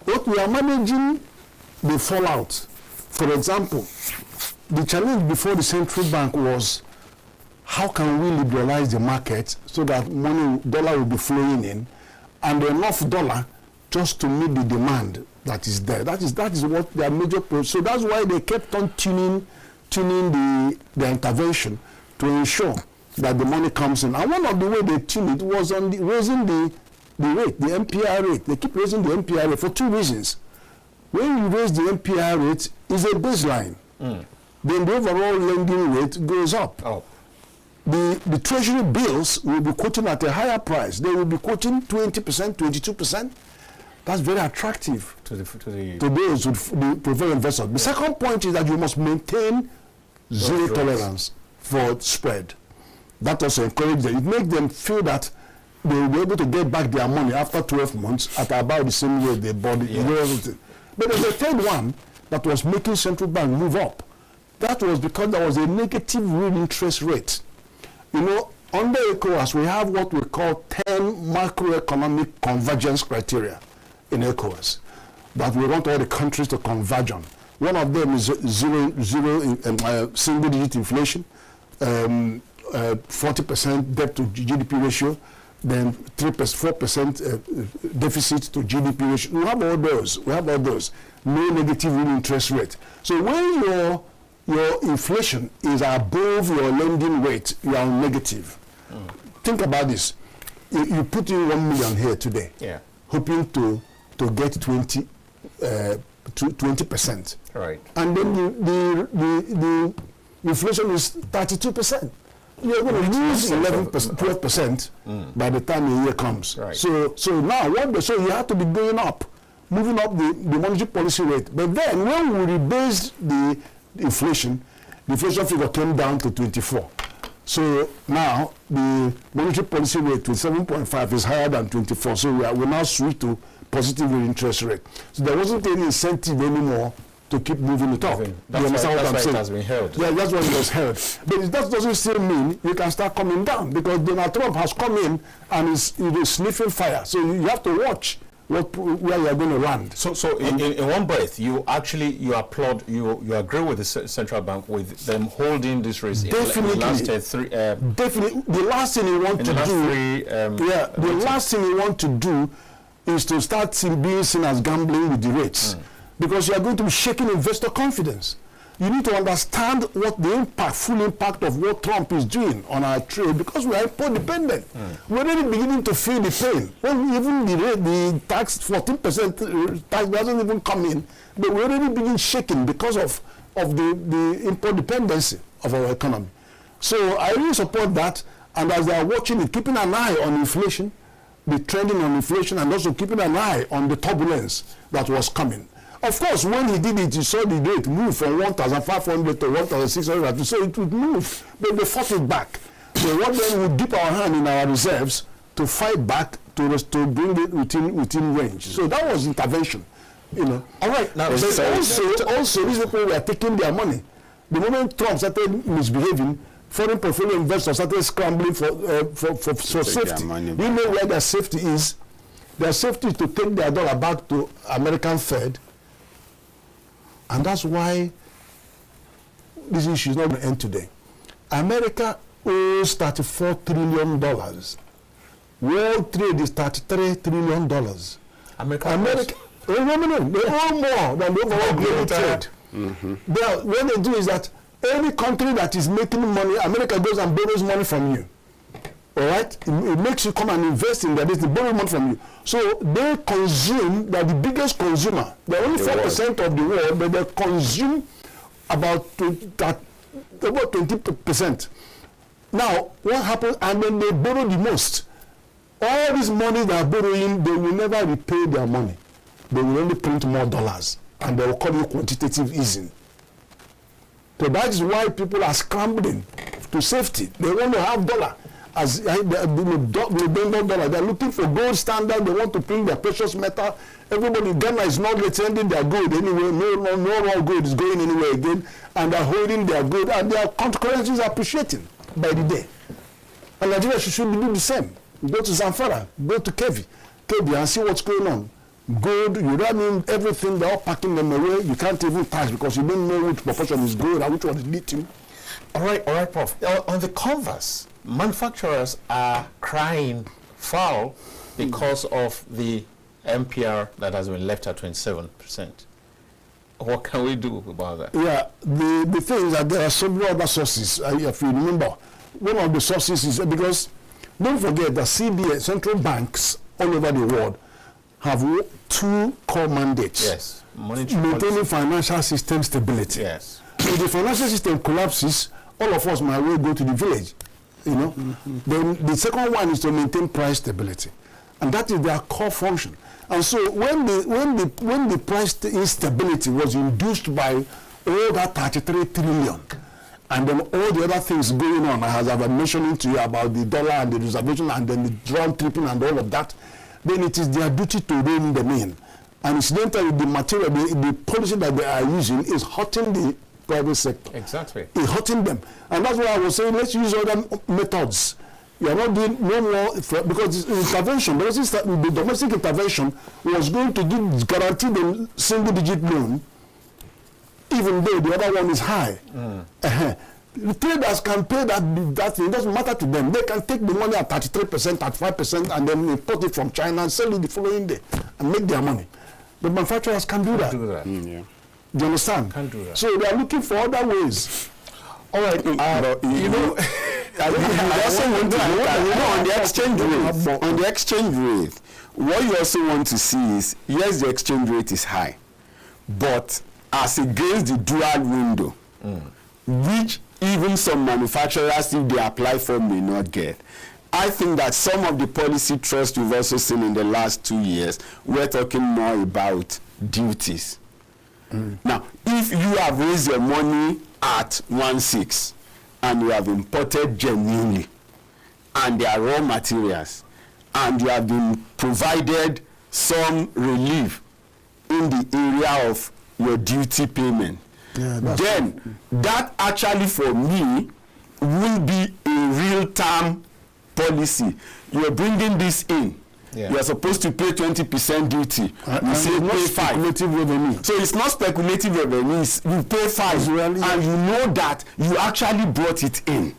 What we are managing, the fallout. For example, the challenge before the central bank was, how can we liberalize the market so that dollar will be flowing in, and enough dollar just to meet the demand that is there. That is what their major problem. So that's why they kept on tuning the intervention to ensure that the money comes in. And one of the way they tune it was on raising the rate, the MPR rate. They keep raising the MPR rate for two reasons. When you raise the MPR rate, it's a baseline. Then the overall lending rate goes up. the treasury bills will be quoting at a higher price. They will be quoting 20%, 22%. That's very attractive to those who prefer investors. The second point is that you must maintain zero tolerance for spread. That also encourages them. It makes them feel that they will be able to get back their money after 12 months at about the same rate they bought it. But there's a third one that was making central bank move up. That was because there was a negative real interest rate. You know, under ECOWAS, we have what we call 10 macroeconomic convergence criteria in ECOWAS that we want all the countries to converge on. One of them is single-digit inflation, 40% debt to GDP ratio, then 4% deficit to GDP ratio. We have all those. No negative real interest rate. So when your inflation is above your lending rate, you are negative. Think about this. You put in 1 million here today, hoping to get 20%.
Right.
And then the inflation is 32%. You're going to lose 11%, 12% by the time the year comes.
Right.
So now so you have to be going up, moving up the monetary policy rate. But then when we rebased the inflation figure came down to 24. So now the monetary policy rate with 7.5 is higher than 24. So we now switch to positive interest rate. So there wasn't any incentive anymore to keep moving it up.
That's
you understand what I'm saying?
It has been held.
Yeah, that's what it was held. But that doesn't still mean you can start coming down, because Donald Trump has come in and is sniffing fire. So you have to watch where you are going to land.
So in one breath, you applaud, you agree with the central bank with them holding this race.
Definitely.
In the last
definitely. The last thing you want to do. The last thing you want to do is to start being seen as gambling with the rates, because you are going to be shaking investor confidence. You need to understand what the full impact of what Trump is doing on our trade, because we are import dependent. We're already beginning to feel the pain. When even the tax, 14% tax doesn't even come in, but we're already beginning shaking because of the import dependency of our economy. So I really support that, and as they are watching it, keeping an eye on inflation, the trending on inflation, and also keeping an eye on the turbulence that was coming. Of course, when he did it, you saw the rate move from 1,500 to 1,600, so it would move, but they fought it back. So what then we dip our hand in our reserves to fight back to bring it within range. So that was intervention, you know. All right, now also these people were taking their money. The moment Trump started misbehaving, foreign portfolio investors started scrambling for safety. You know where their safety is? Their safety is to take their dollar back to American Fed. And that's why this issue is not going to end today. America owes $34 trillion. World trade is $33 trillion. America they owe more than the overall global trade. What they do is that any country that is making money, America goes and borrows money from you. All right? It makes you come and invest in that. They borrow money from you. So they consume, they're the biggest consumer. They're only 4% of the world, but they consume about 20%. Now, what happens? And then they borrow the most. All this money they are borrowing, they will never repay their money. They will only print more dollars, and they will call it quantitative easing. So that is why people are scrambling to safety. They want to have dollar. As dollar, they're looking for gold standard. They want to print their precious metal. Everybody in Ghana is not retaining their gold anyway. No raw gold is going anywhere again, and they're holding their gold, and their currencies are appreciating by the day. And Nigeria should do the same. Go to Zamfara, go to Kebbi, and see what's going on. Gold, you run in everything, they're all packing them away. You can't even tax because you don't know which proportion is gold and which one is lithium.
All right, Prof. On the converse, manufacturers are crying foul because of the MPR that has been left at 27%. What can we do about that?
Yeah, the thing is that there are several other sources. If you remember, one of the sources is because don't forget that CBN, central banks all over the world, have two core mandates.
Yes.
Maintaining financial system stability.
Yes.
If the financial system collapses, all of us might well go to the village. you know. Then the second one is to maintain price stability, and that is their core function. And so when the price instability was induced by all that 33 trillion, and then all the other things going on, as I've been mentioning to you about the dollar and the reservation and then the round tripping and all of that, then it is their duty to rein them in. And incidentally, the material, the policy that they are using is hurting the private sector.
Exactly.
It's hurting them. And that's why I was saying, let's use other methods. We are not doing no more, because this intervention, the domestic intervention was going to guarantee the single-digit loan, even though the other one is high. The traders can pay that thing. It doesn't matter to them. They can take the money at 33%, at 5%, and then import it from China and sell it the following day and make their money. The manufacturers can do that.
Yeah.
Do you understand?
Can't do that.
So they are looking for other ways.
All right,
you know, I also want to know, on the exchange rate, what you also want to see is, yes, the exchange rate is high, but as against the dual window, which even some manufacturers, if they apply for, may not get. I think that some of the policy thrust we've also seen in the last 2 years, we're talking more about duties. Now, if you have raised your money at 1.6 and you have imported genuinely, and there are raw materials, and you have been provided some relief in the area of your duty payment, then that actually for me will be a real-time policy. You're bringing this in. You're supposed to pay 20% duty. You say pay 5. So it's not speculative revenue. You pay 5, and you know that you actually brought it in.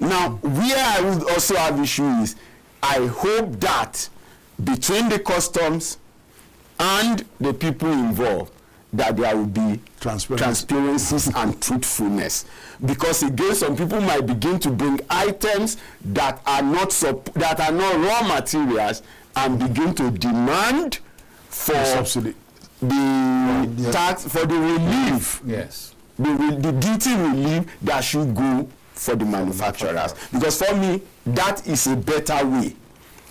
Now, where I would also have issue is, I hope that between the customs and the people involved, that there will be transparencies and truthfulness, because again, some people might begin to bring items that are not raw materials and begin to demand for
the subsidy,
the tax, for the relief, the duty relief that should go for the manufacturers. Because for me, that is a better way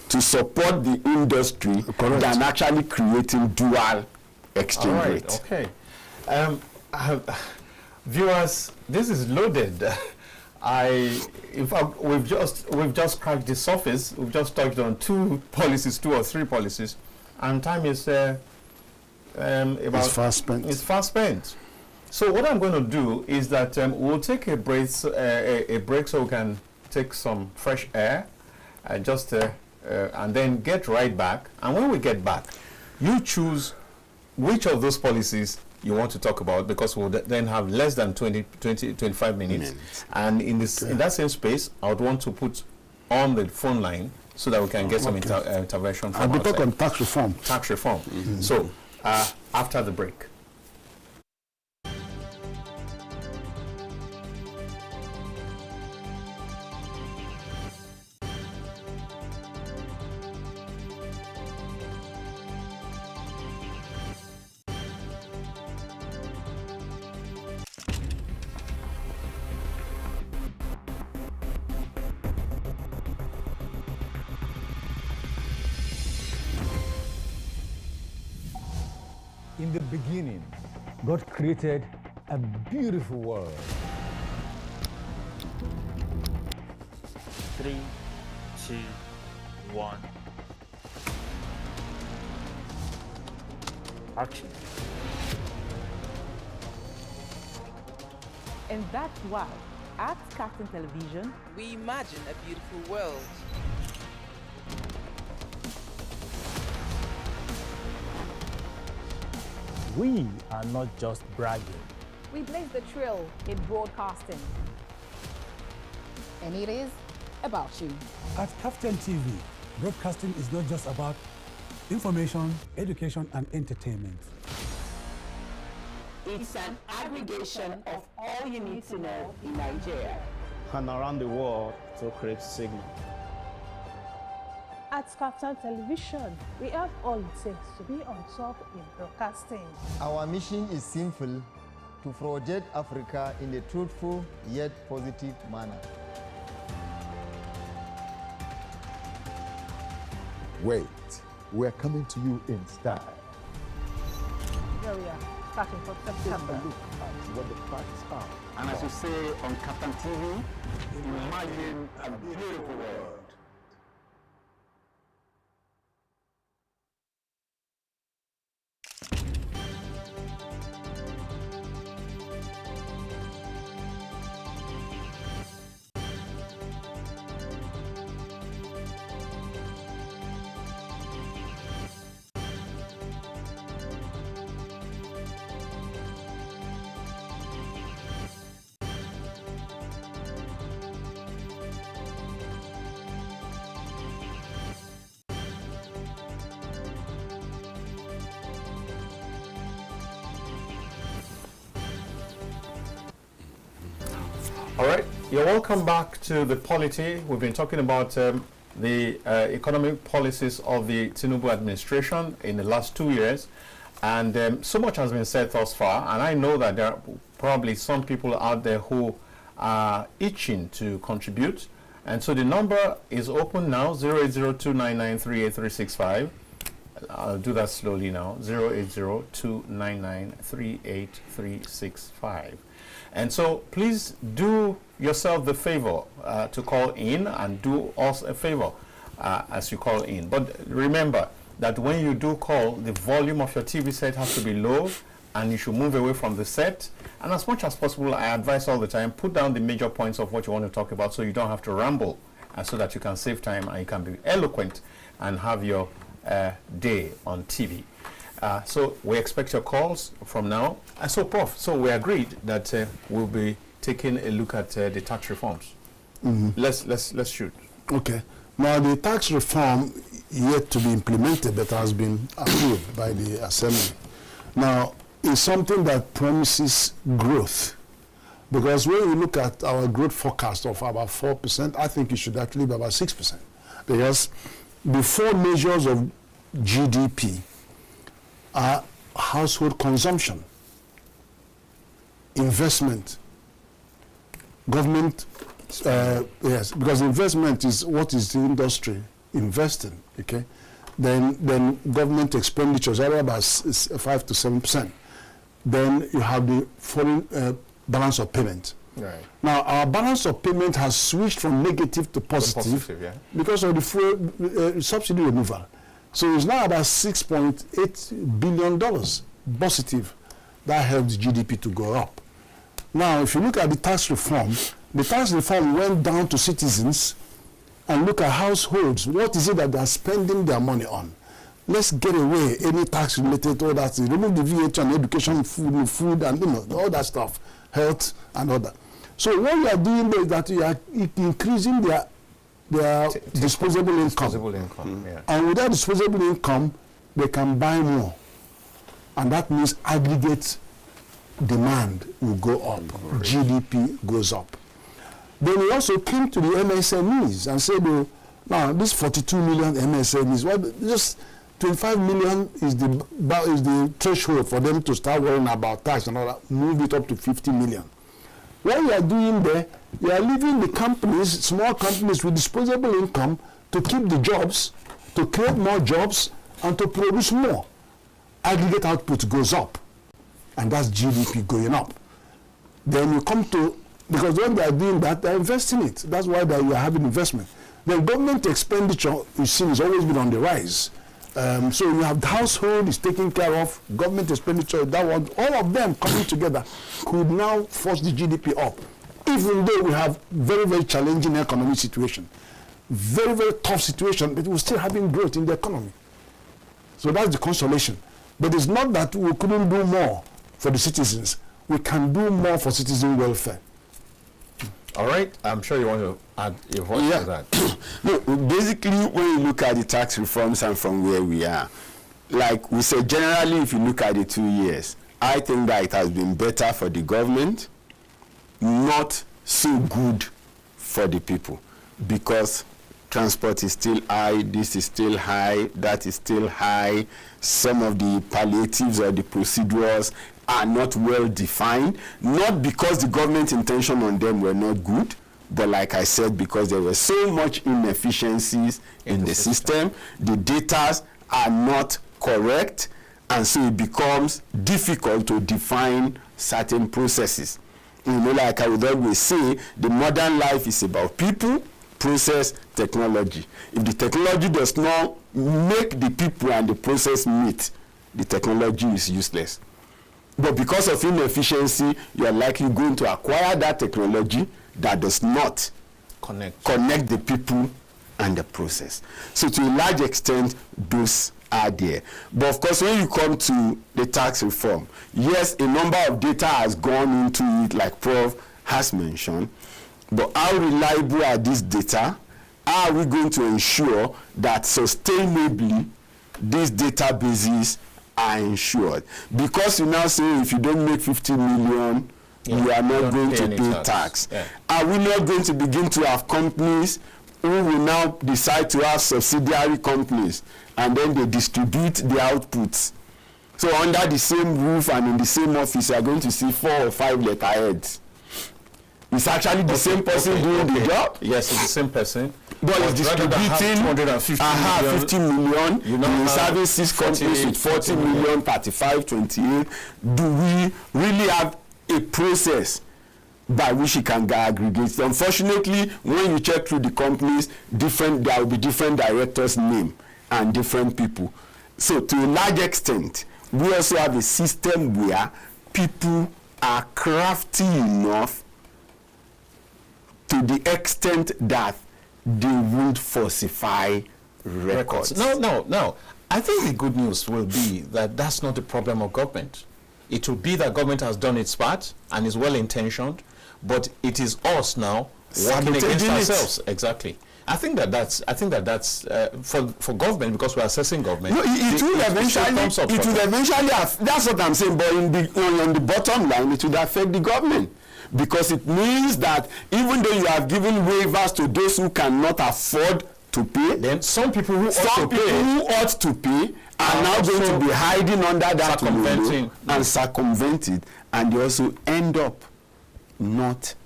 to support the industry than actually creating dual exchange rate.
Okay. Viewers, this is loaded. In fact, we've just cracked the surface. We've just touched on 2 or 3 policies, and time is
it's fast spent.
It's fast spent. So what I'm going to do is that we'll take a break so we can take some fresh air, and then get right back. And when we get back, you choose which of those policies you want to talk about, because we'll then have less than 25 minutes. And in that same space, I would want to put on the phone line so that we can get some intervention from outside.
I'll talk on tax reform.
Tax reform. So, after the break.
In the beginning, God created a beautiful world.
3, 2, 1. Action.
And that's why, at KAFTAN Television,
we imagine a beautiful world.
We are not just bragging.
We blaze the trail in broadcasting. And it is about you.
At KAFTAN TV, broadcasting is not just about information, education, and entertainment.
It's an aggregation of all you need to know in Nigeria
and around the world to create signal.
At KAFTAN Television, we have all it takes to be on top in broadcasting.
Our mission is simple: to project Africa in a truthful yet positive manner.
3, 2, 1. Action. And that's why, at KAFTAN Television, we imagine a beautiful world. We are not just bragging. We project Africa in a truthful yet positive manner. wait. We're coming to you in style.
Here we are, starting from September.
Take a look at what the facts are.
And as you say on KAFTAN TV, imagine a beautiful world.
All right, you're welcome back to the POLITY. We've been talking about the economic policies of the Tinubu administration in the last 2 years, and so much has been said thus far, and I know that there are probably some people out there who are itching to contribute, and so the number is open now, 08029938365. I'll do that slowly now, 08029938365. And so please do yourself the favor to call in, and do us a favor as you call in. But remember that when you do call, the volume of your TV set has to be low, and you should move away from the set. And as much as possible, I advise all the time, put down the major points of what you want to talk about so you don't have to ramble, and so that you can save time and you can be eloquent and have your day on TV. So we expect your calls from now. So, Prof, so we agreed that we'll be taking a look at the tax reforms. Let's shoot.
Okay. Now, the tax reform yet to be implemented, but has been approved by the Assembly. Now, it's something that promises growth, because when you look at our growth forecast of about 4%, I think it should actually be about 6%, because the four measures of GDP are household consumption, investment, government, yes, because investment is what is the industry investing, okay? Then government expenditures are about 5 to 7%. Then you have the foreign balance of payment.
Right.
Now, our balance of payment has switched from negative to positive,
yeah,
because of the fuel subsidy removal. So it's now about $6.8 billion positive. That helps GDP to go up. Now, if you look at the tax reform went down to citizens and look at households. What is it that they're spending their money on? Let's get away any tax related to all that. Remove the VAT on education, food, and all that stuff, health and all that. So what you are doing is that you are increasing their disposable income.
Yeah.
And with that disposable income, they can buy more. And that means aggregate demand will go up. GDP goes up. Then we also came to the MSMEs and said, oh, now this 42 million MSMEs, well, just 25 million is the threshold for them to start worrying about tax and all that. Move it up to 50 million. What you are doing there, you are leaving the companies, small companies with disposable income, to keep the jobs, to create more jobs, and to produce more. Aggregate output goes up, and that's GDP going up. Then you come to, because when they are doing that, they are investing it. That's why you are having investment. Then government expenditure, you see, has always been on the rise. So you have the household is taken care of, government expenditure, that one, all of them coming together could now force the GDP up. Even though we have very, very challenging economic situation, very, very tough situation, but we're still having growth in the economy. So that's the consolation. But it's not that we couldn't do more for the citizens. We can do more for citizen welfare.
All right, I'm sure you want to add your voice to that.
No, basically, when you look at the tax reforms and from where we are, like we said, generally, if you look at the 2 years, I think that it has been better for the government, not so good for the people, because transport is still high, this is still high, that is still high, some of the palliatives or the procedures are not well defined, not because the government intention on them were not good, But like I said, because there were so much inefficiencies in the system, the data are not correct, and so it becomes difficult to define certain processes. You know, like I would always say, the modern life is about people, process, technology. If the technology does not make the people and the process meet, the technology is useless. But because of inefficiency, you are likely going to acquire that technology that does not connect the people and the process. So to a large extent, those are there. But of course, when you come to the tax reform, yes, a number of data has gone into it, like Prof has mentioned, but how reliable are these data? How are we going to ensure that sustainably these databases are ensured? Because you now say if you don't make 50 million, you are not going to pay tax. Yeah. Are we not going to begin to have companies who will now decide to have subsidiary companies, and then they distribute the outputs? So under the same roof and in the same office, you are going to see 4 or 5 letterheads. It's actually the same person doing the job.
Yes, it's the same person.
But it's distributing 50 million, you know, serving 6 companies with 40 million, 35, 28. Do we really have a process by which you can aggregate? Unfortunately, when you check through the companies, there will be different directors' name and different people. So to a large extent, we also have a system where people are crafty enough to the extent that they won't falsify records.
No. I think the good news will be that that's not the problem of government. It will be that government has done its part and is well-intentioned, but it is us now working against ourselves. Exactly. I think that's for government, because we're assessing government.
No, it will eventually that's what I'm saying, but on the bottom line, it will affect the government. Because it means that even though you have given waivers to those who cannot afford to pay,
then some people who ought to pay
are now going to be hiding under that window and circumvent it, and they also end up not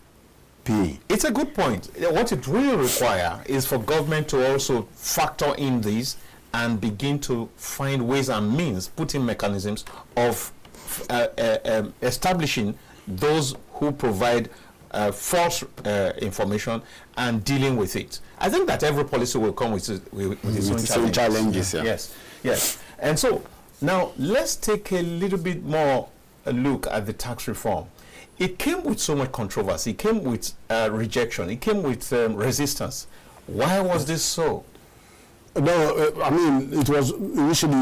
paying.
It's a good point. What it really requires is for government to also factor in these and begin to find ways and means, put in mechanisms of establishing those who provide false information and dealing with it. I think that every policy will come with its own challenges. Yes. And so now let's take a little bit more a look at the tax reform. It came with so much controversy. It came with rejection. It came with resistance. Why was this so?
No, I mean, it was initially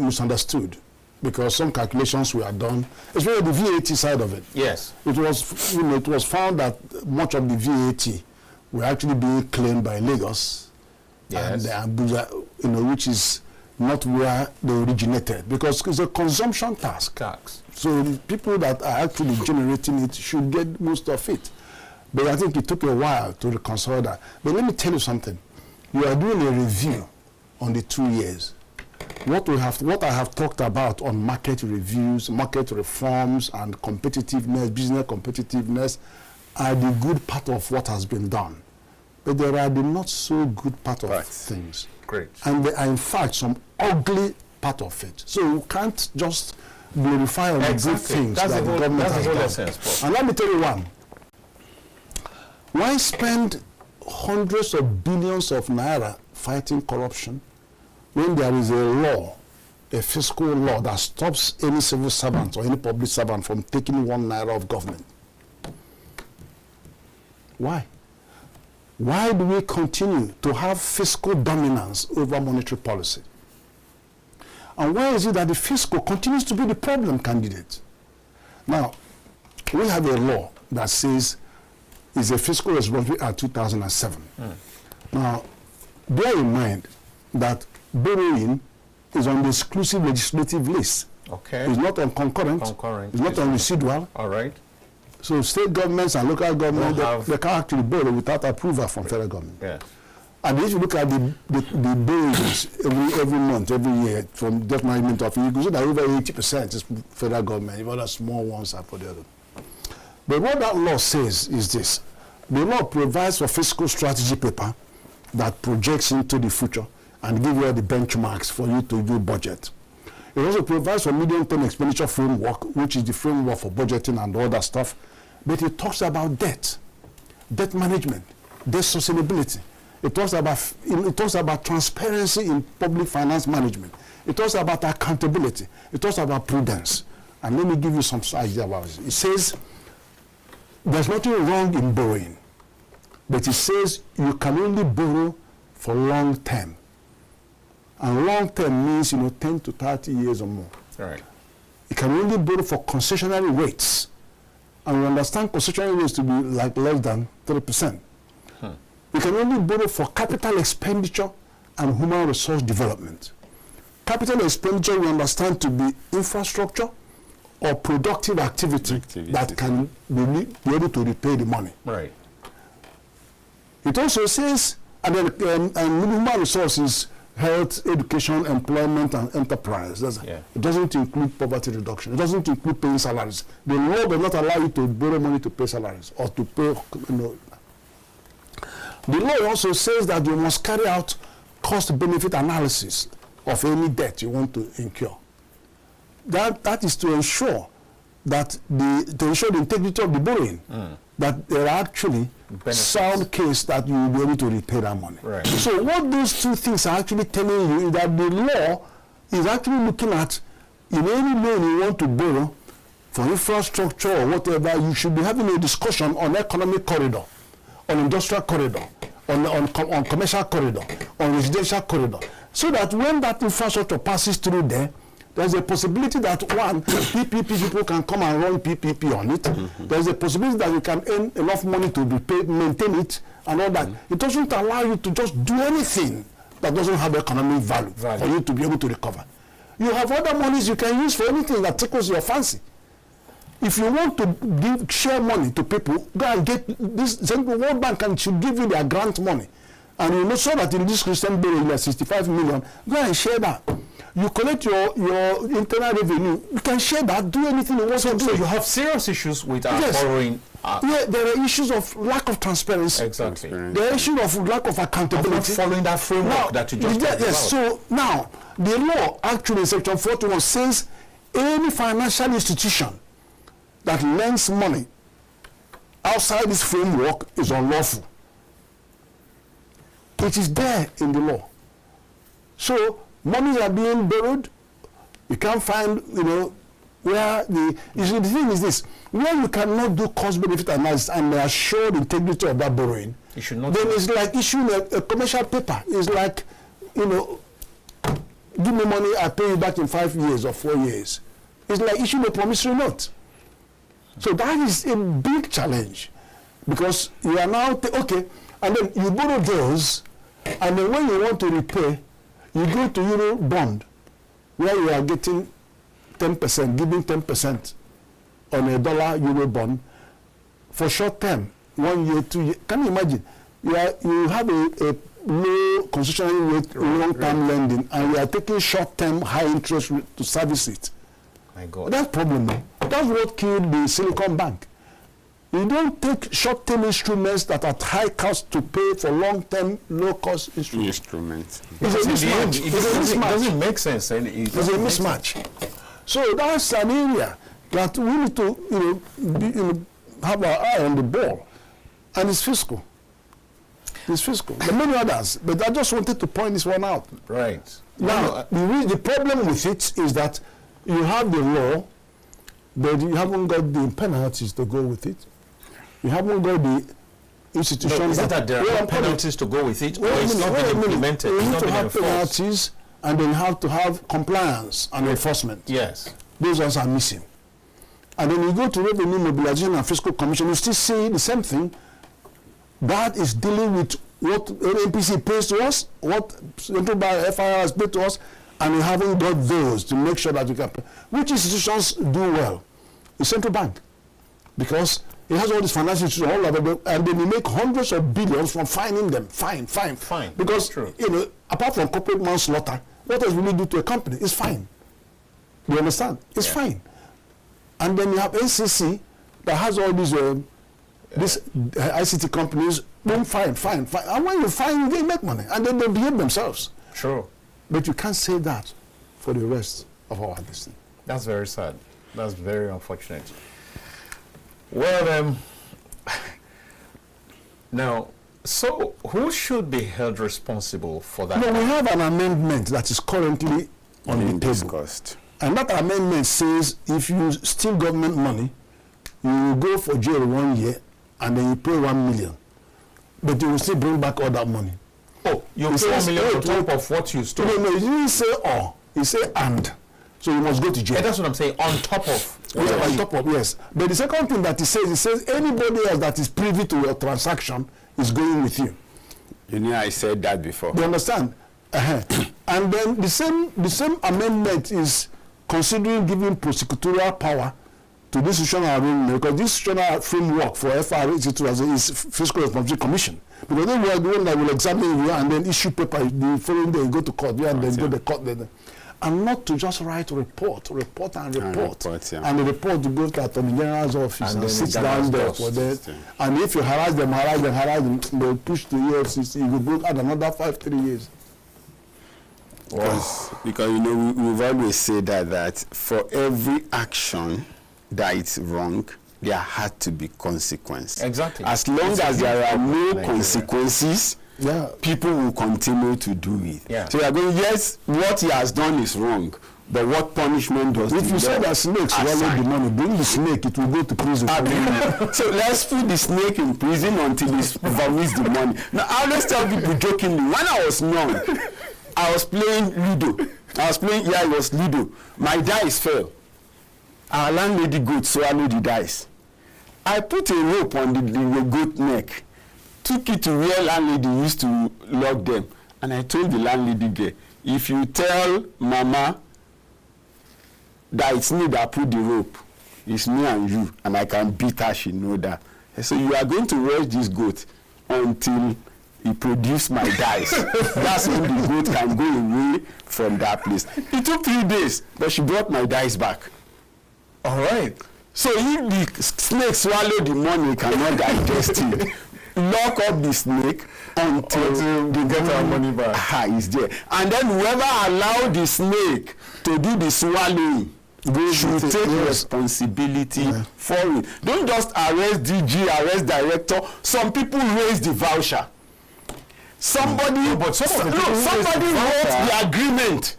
misunderstood, because some calculations were done, especially the VAT side of it.
Yes.
It was found that much of the VAT were actually being claimed by Lagos and Abuja, which is not where they originated, because it's a consumption tax. So the people that are actually generating it should get most of it. But I think it took a while to reconcile that. But let me tell you something. You are doing a review on the 2 years. What I have talked about on market reviews, market reforms, and competitiveness, business competitiveness, are the good part of what has been done. But there are the not so good part of things.
Great.
And there are in fact some ugly part of it. So you can't just glorify all the good things that the government has done. And let me tell you one. Why spend hundreds of billions of naira fighting corruption when there is a law, a fiscal law that stops any civil servant or any public servant from taking 1 naira of government? Why? Why do we continue to have fiscal dominance over monetary policy? And why is it that the fiscal continues to be the problem candidate? Now, we have a law that says it's a fiscal responsibility at 2007. Now, bear in mind that borrowing is on the exclusive legislative list.
Okay.
It's not on concurrent. It's not on residual.
All right.
So state governments and local governments, they can't actually borrow without approval from federal government.
Yes.
And if you look at the borrowings every month, every year from debt management office, you can see that over 80% is federal government, even other small ones are for the other. But what that law says is this, The law provides for fiscal strategy paper that projects into the future and give you all the benchmarks for you to do budget. It also provides for medium-term expenditure framework, which is the framework for budgeting and all that stuff. But it talks about debt management, debt sustainability. It talks about transparency in public finance management. It talks about accountability. It talks about prudence. And let me give you some idea about it. It says there's nothing wrong in borrowing, but it says you can only borrow for long term. And long term means 10 to 30 years or more.
Right.
You can only borrow for concessionary rates. And we understand concessionary rates to be like less than 3%. You can only borrow for capital expenditure and human resource development. Capital expenditure we understand to be infrastructure or productive activity that can be able to repay the money.
Right.
It also says, and then human resources, health, education, employment, and enterprise. It doesn't include poverty reduction. It doesn't include paying salaries. The law does not allow you to borrow money to pay salaries or to pay, The law also says that you must carry out cost-benefit analysis of any debt you want to incur. That is to ensure that the integrity of the borrowing, that there are actually sound case that you will be able to repay that money.
Right.
So what those two things are actually telling you is that the law is actually looking at, in any loan you want to borrow for infrastructure or whatever, you should be having a discussion on economic corridor, on industrial corridor, on commercial corridor, on residential corridor, so that when that infrastructure passes through there, there's a possibility that one, PPP people can come and run PPP on it. There's a possibility that you can earn enough money to be paid, maintain it, and all that. It doesn't allow you to just do anything that doesn't have economic value for you to be able to recover. You have other monies you can use for anything that tickles your fancy. If you want to share money to people, go and get this. The World Bank should give you their grant money. And you know, so that in this Christian bill, you 65 million, go and share that. You collect your internal revenue, you can share that, do anything you want to do.
So you have serious issues with our borrowing.
Yeah, there are issues of lack of transparency.
Exactly.
There are issues of lack of accountability.
Of not following that framework that you just talked about.
Yes, so now, the law actually in section 41 says any financial institution that lends money outside this framework is unlawful. It is there in the law. So monies are being borrowed. You can't find, where the thing is this: where you cannot do cost-benefit analysis and assure the integrity of that borrowing,
you should not.
Then it's like issuing a commercial paper. It's like, give me money, I pay you back in 5 years or 4 years. It's like issuing a promissory note. So that is a big challenge, because you are now okay, and then you borrow those, and then when you want to repay, you go to Euro bond, where you are getting 10%, giving 10% on a $Euro bond for short term, 1 year, 2 years. Can you imagine? You have a low concessionary rate, long-term lending, and you are taking short-term, high interest rate to service it.
My God.
That's problem now. That's what killed the Silicon Bank. You don't take short-term instruments that are high cost to pay for long-term, low-cost instruments. It's a mismatch.
It doesn't make sense.
It's a mismatch. So that's an area that we need to have our eye on the ball. And it's fiscal. It's fiscal. There are many others, but I just wanted to point this one out.
Right.
Now, the problem with it is that you have the law, but you haven't got the penalties to go with it. You haven't got the institutions.
No, is that there are penalties to go with it, or it's not been implemented?
You need to have penalties, and then you have to have compliance and enforcement.
Yes.
Those ones are missing. And then you go to Revenue Mobilization and Fiscal Commission, you still see the same thing. That is dealing with what NPC pays to us, what Central Bank FIR has paid to us, and we haven't got those to make sure that we can pay. Which institutions do well? The Central Bank. Because it has all these financial institutions all over, and then you make hundreds of billions from fining them. Fine. Because, apart from corporate manslaughter, what else will you do to a company? It's fine. You understand? It's fine. And then you have NCC that has all these These ICT companies don't fine. And when you fine, they make money. And then they behave themselves.
Sure.
But you can't say that for the rest of our destiny.
That's very sad. That's very unfortunate. Well, now, so who should be held responsible for that?
No, we have an amendment that is currently on the table.
Discussed.
And that amendment says if you steal government money, you will go for jail 1 year and then you pay 1 million. But you will still bring back all that money.
Oh, you pay 1 million on top of what you stole?
No, he didn't say or. He said and. So you must go to jail.
Yeah, that's what I'm saying. On top of.
Yes. On top of, yes. But the second thing that he says anybody else that is privy to your transaction is going with you.
You know, I said that before.
You understand? And then the same amendment is considering giving prosecutorial power to this institutional arrangement, because this institutional framework for FRA is Fiscal Responsibility Commission. Because they were the one that will examine you and then issue paper the following day, you go to court, and then go to court. And not to just write report. And the report goes to Attorney General's office and sits down there for that. And if you harass them, they'll push the EFCC, you will go add another 3 years.
Because you know, we've always said that for every action that is wrong, there had to be consequence.
Exactly.
As long as there are no consequences, people will continue to do it.
Yeah.
So we are going, yes, what he has done is wrong, but what punishment does
if you say that snakes swallow the money, bring the snake, it will go to prison.
So let's put the snake in prison until he vomits the money. Now, I always tell people jokingly, when I was young, I was playing Ludo. It was Ludo. My dice fell. Our landlady goat swallowed the dice. I put a rope on the goat neck, took it to where landlady used to lock them, and I told the landlady girl, if you tell mama that it's me that put the rope, it's me and you, and I can beat her, she know that. So you are going to watch this goat until he produced my dice. That's when the goat can go away from that place. It took 3 days, but she brought my dice back.
All right.
So if the snake swallow the money, cannot digest it. Lock up the snake until
they get our money back.
Is there. And then whoever allowed the snake to do the swallowing, they should take responsibility for it. Don't just arrest DG, arrest director. Some people raise the voucher. Somebody wrote the agreement.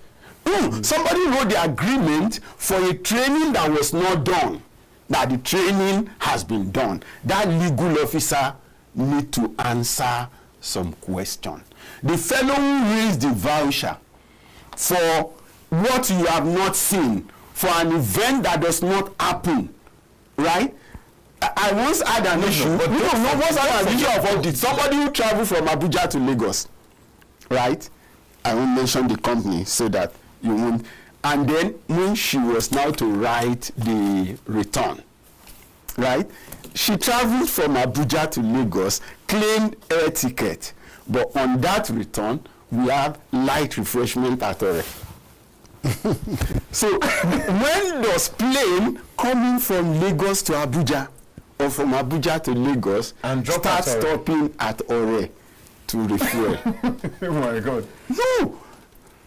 Somebody wrote the agreement for a training that was not done. That the training has been done. That legal officer need to answer some question. The fellow who raised the voucher for what you have not seen, for an event that does not happen, right? I once had an issue. Once I had an issue of audit. Somebody who traveled from Abuja to Lagos, right? I won't mention the company so that you won't. And then when she was now to write the return, right? She traveled from Abuja to Lagos, claimed air ticket, but on that return, we have light refreshment at Ore. So when does plane coming from Lagos to Abuja or from Abuja to Lagos and start stopping at Ore to refuel?
Oh my God.
No.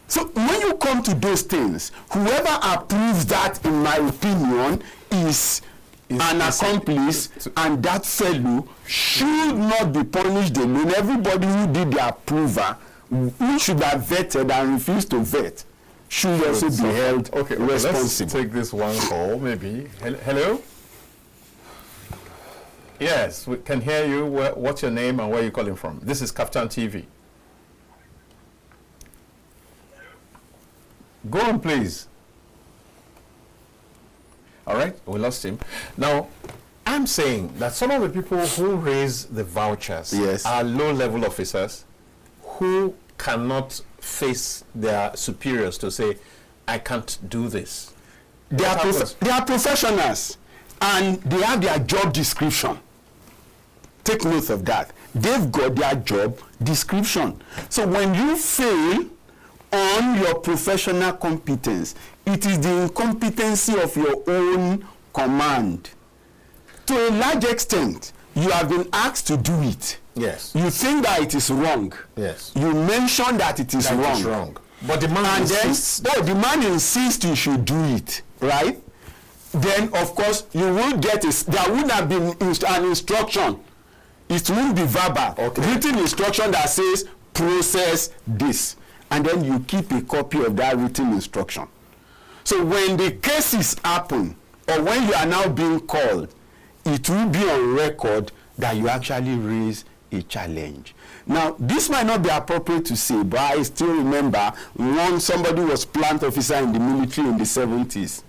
So when you come to those things, whoever approves that, in my opinion, is an accomplice, and that fellow should not be punished alone. Everybody who did the approval, who should have vetted and refused to vet, should also be held responsible.
Let's take this one call, maybe. Hello? Yes, we can hear you. What's your name and where are you calling from? This is Kaftan TV. Go on, please. All right, we lost him. Now, I'm saying that some of the people who raise the vouchers are low-level officers who cannot face their superiors to say, I can't do this.
They are professionals, and they have their job description. Take note of that. They've got their job description. So when you fail on your professional competence, it is the incompetency of your own command. To a large extent, You have been asked to do it.
Yes.
You think that it is wrong.
Yes.
You mention that it is wrong.
It's wrong. But the man insists.
The man insists you should do it, right? Then, of course, you will get there would have been an instruction. It won't be verbal. Okay. Written instruction that says, process this. And then you keep a copy of that written instruction. So when the cases happen, or when you are now being called, it will be on record that you actually raise a challenge. Now, this might not be appropriate to say, but I still remember when somebody was plant officer in the military in the 70s.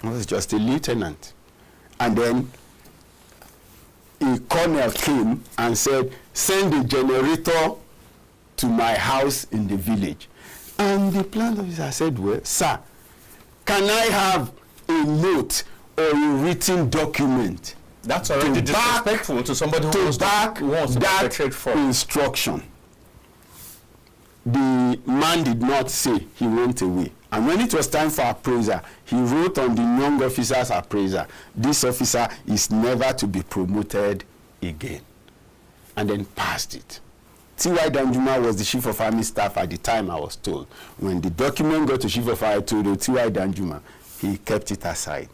He was just a lieutenant. And then a colonel came and said, send a generator to my house in the village. And the plant officer said, well, sir, can I have a note or a written document?
That's already disrespectful to somebody who wants to perpetrate fraud. Instruction.
The man did not say, he went away. And when it was time for appraiser, he wrote on the young officer's appraiser, this officer is never to be promoted again. And then passed it. T.Y. Danjuma was the chief of army staff at the time, I was told. When the document got to chief of army, to T.Y. Danjuma, he kept it aside.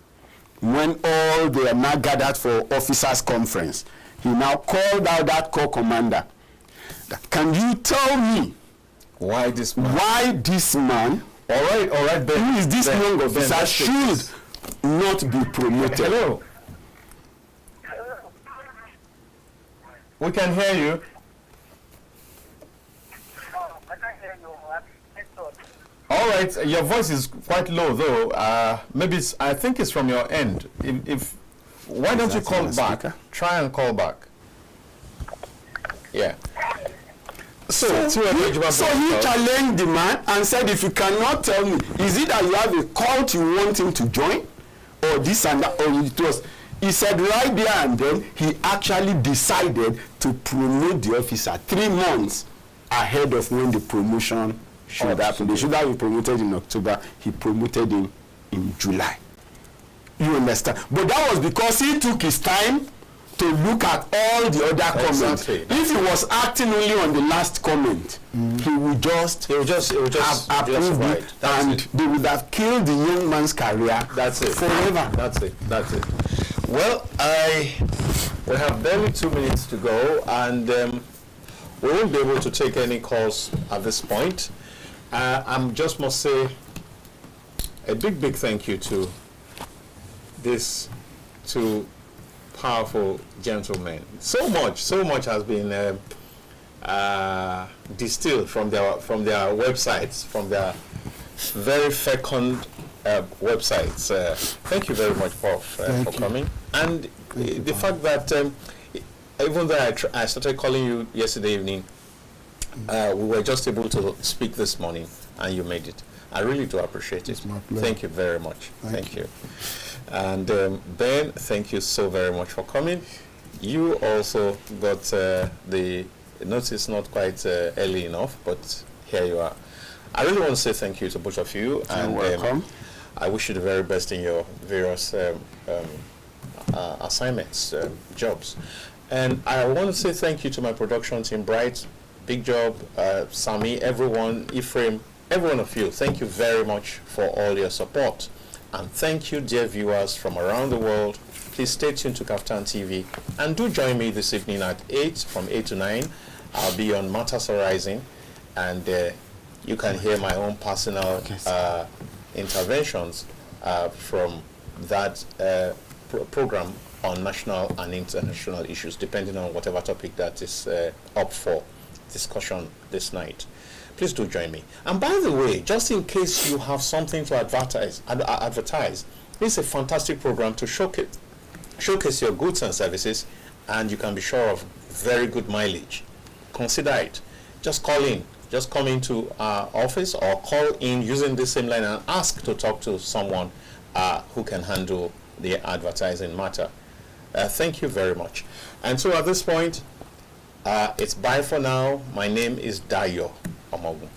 When all they are now gathered for officers' conference, he now called out that corps commander. Can you tell me
why this man?
All right, Ben. Who is this young officer should not be promoted?
Hello. We can hear you. All right, your voice is quite low, though. Maybe I think it's from your end. Why don't you call back? Try and call back. Yeah.
So he challenged the man and said, if you cannot tell me, is it that you have a cult you want him to join, or this and that, or it was? He said right there and then he actually decided to promote the officer 3 months ahead of when the promotion should happen. They should have been promoted in October. He promoted him in July. You understand? But that was because he took his time to look at all the other comments. If he was acting only on the last comment, he would just have approved it, and they would have killed the young man's career.
That's it.
Forever.
That's it. Well, we have barely 2 minutes to go, and we won't be able to take any calls at this point. I just must say a big thank you to these 2 powerful gentlemen. So much has been distilled from their websites, from their very fecund websites. Thank you very much, Prof, for coming. And the fact that even though I started calling you yesterday evening, we were just able to speak this morning, and you made it. I really do appreciate it. Thank you very much. Thank you. And Ben, thank you so very much for coming. You also got the notice not quite early enough, but here you are. I really want to say thank you to both of you.
And welcome.
I wish you the very best in your various assignments, jobs. And I want to say thank you to my production team, Bright, big job, Sami, everyone, Ephraim, every one of you. Thank you very much for all your support. And thank you, dear viewers from around the world. Please stay tuned to KAFTAN TV. And do join me this evening at 8, from 8 to 9. I'll be on Matters Arising. And you can hear my own personal interventions from that program on national and international issues, depending on whatever topic that is up for discussion this night. Please do join me. And by the way, just in case you have something to advertise, this is a fantastic program to showcase your goods and services, and you can be sure of very good mileage. Consider it. Just call in. Just come into our office or call in using this same line and ask to talk to someone who can handle the advertising matter. Thank you very much. And so at this point, it's bye for now. My name is Dayo Omogun.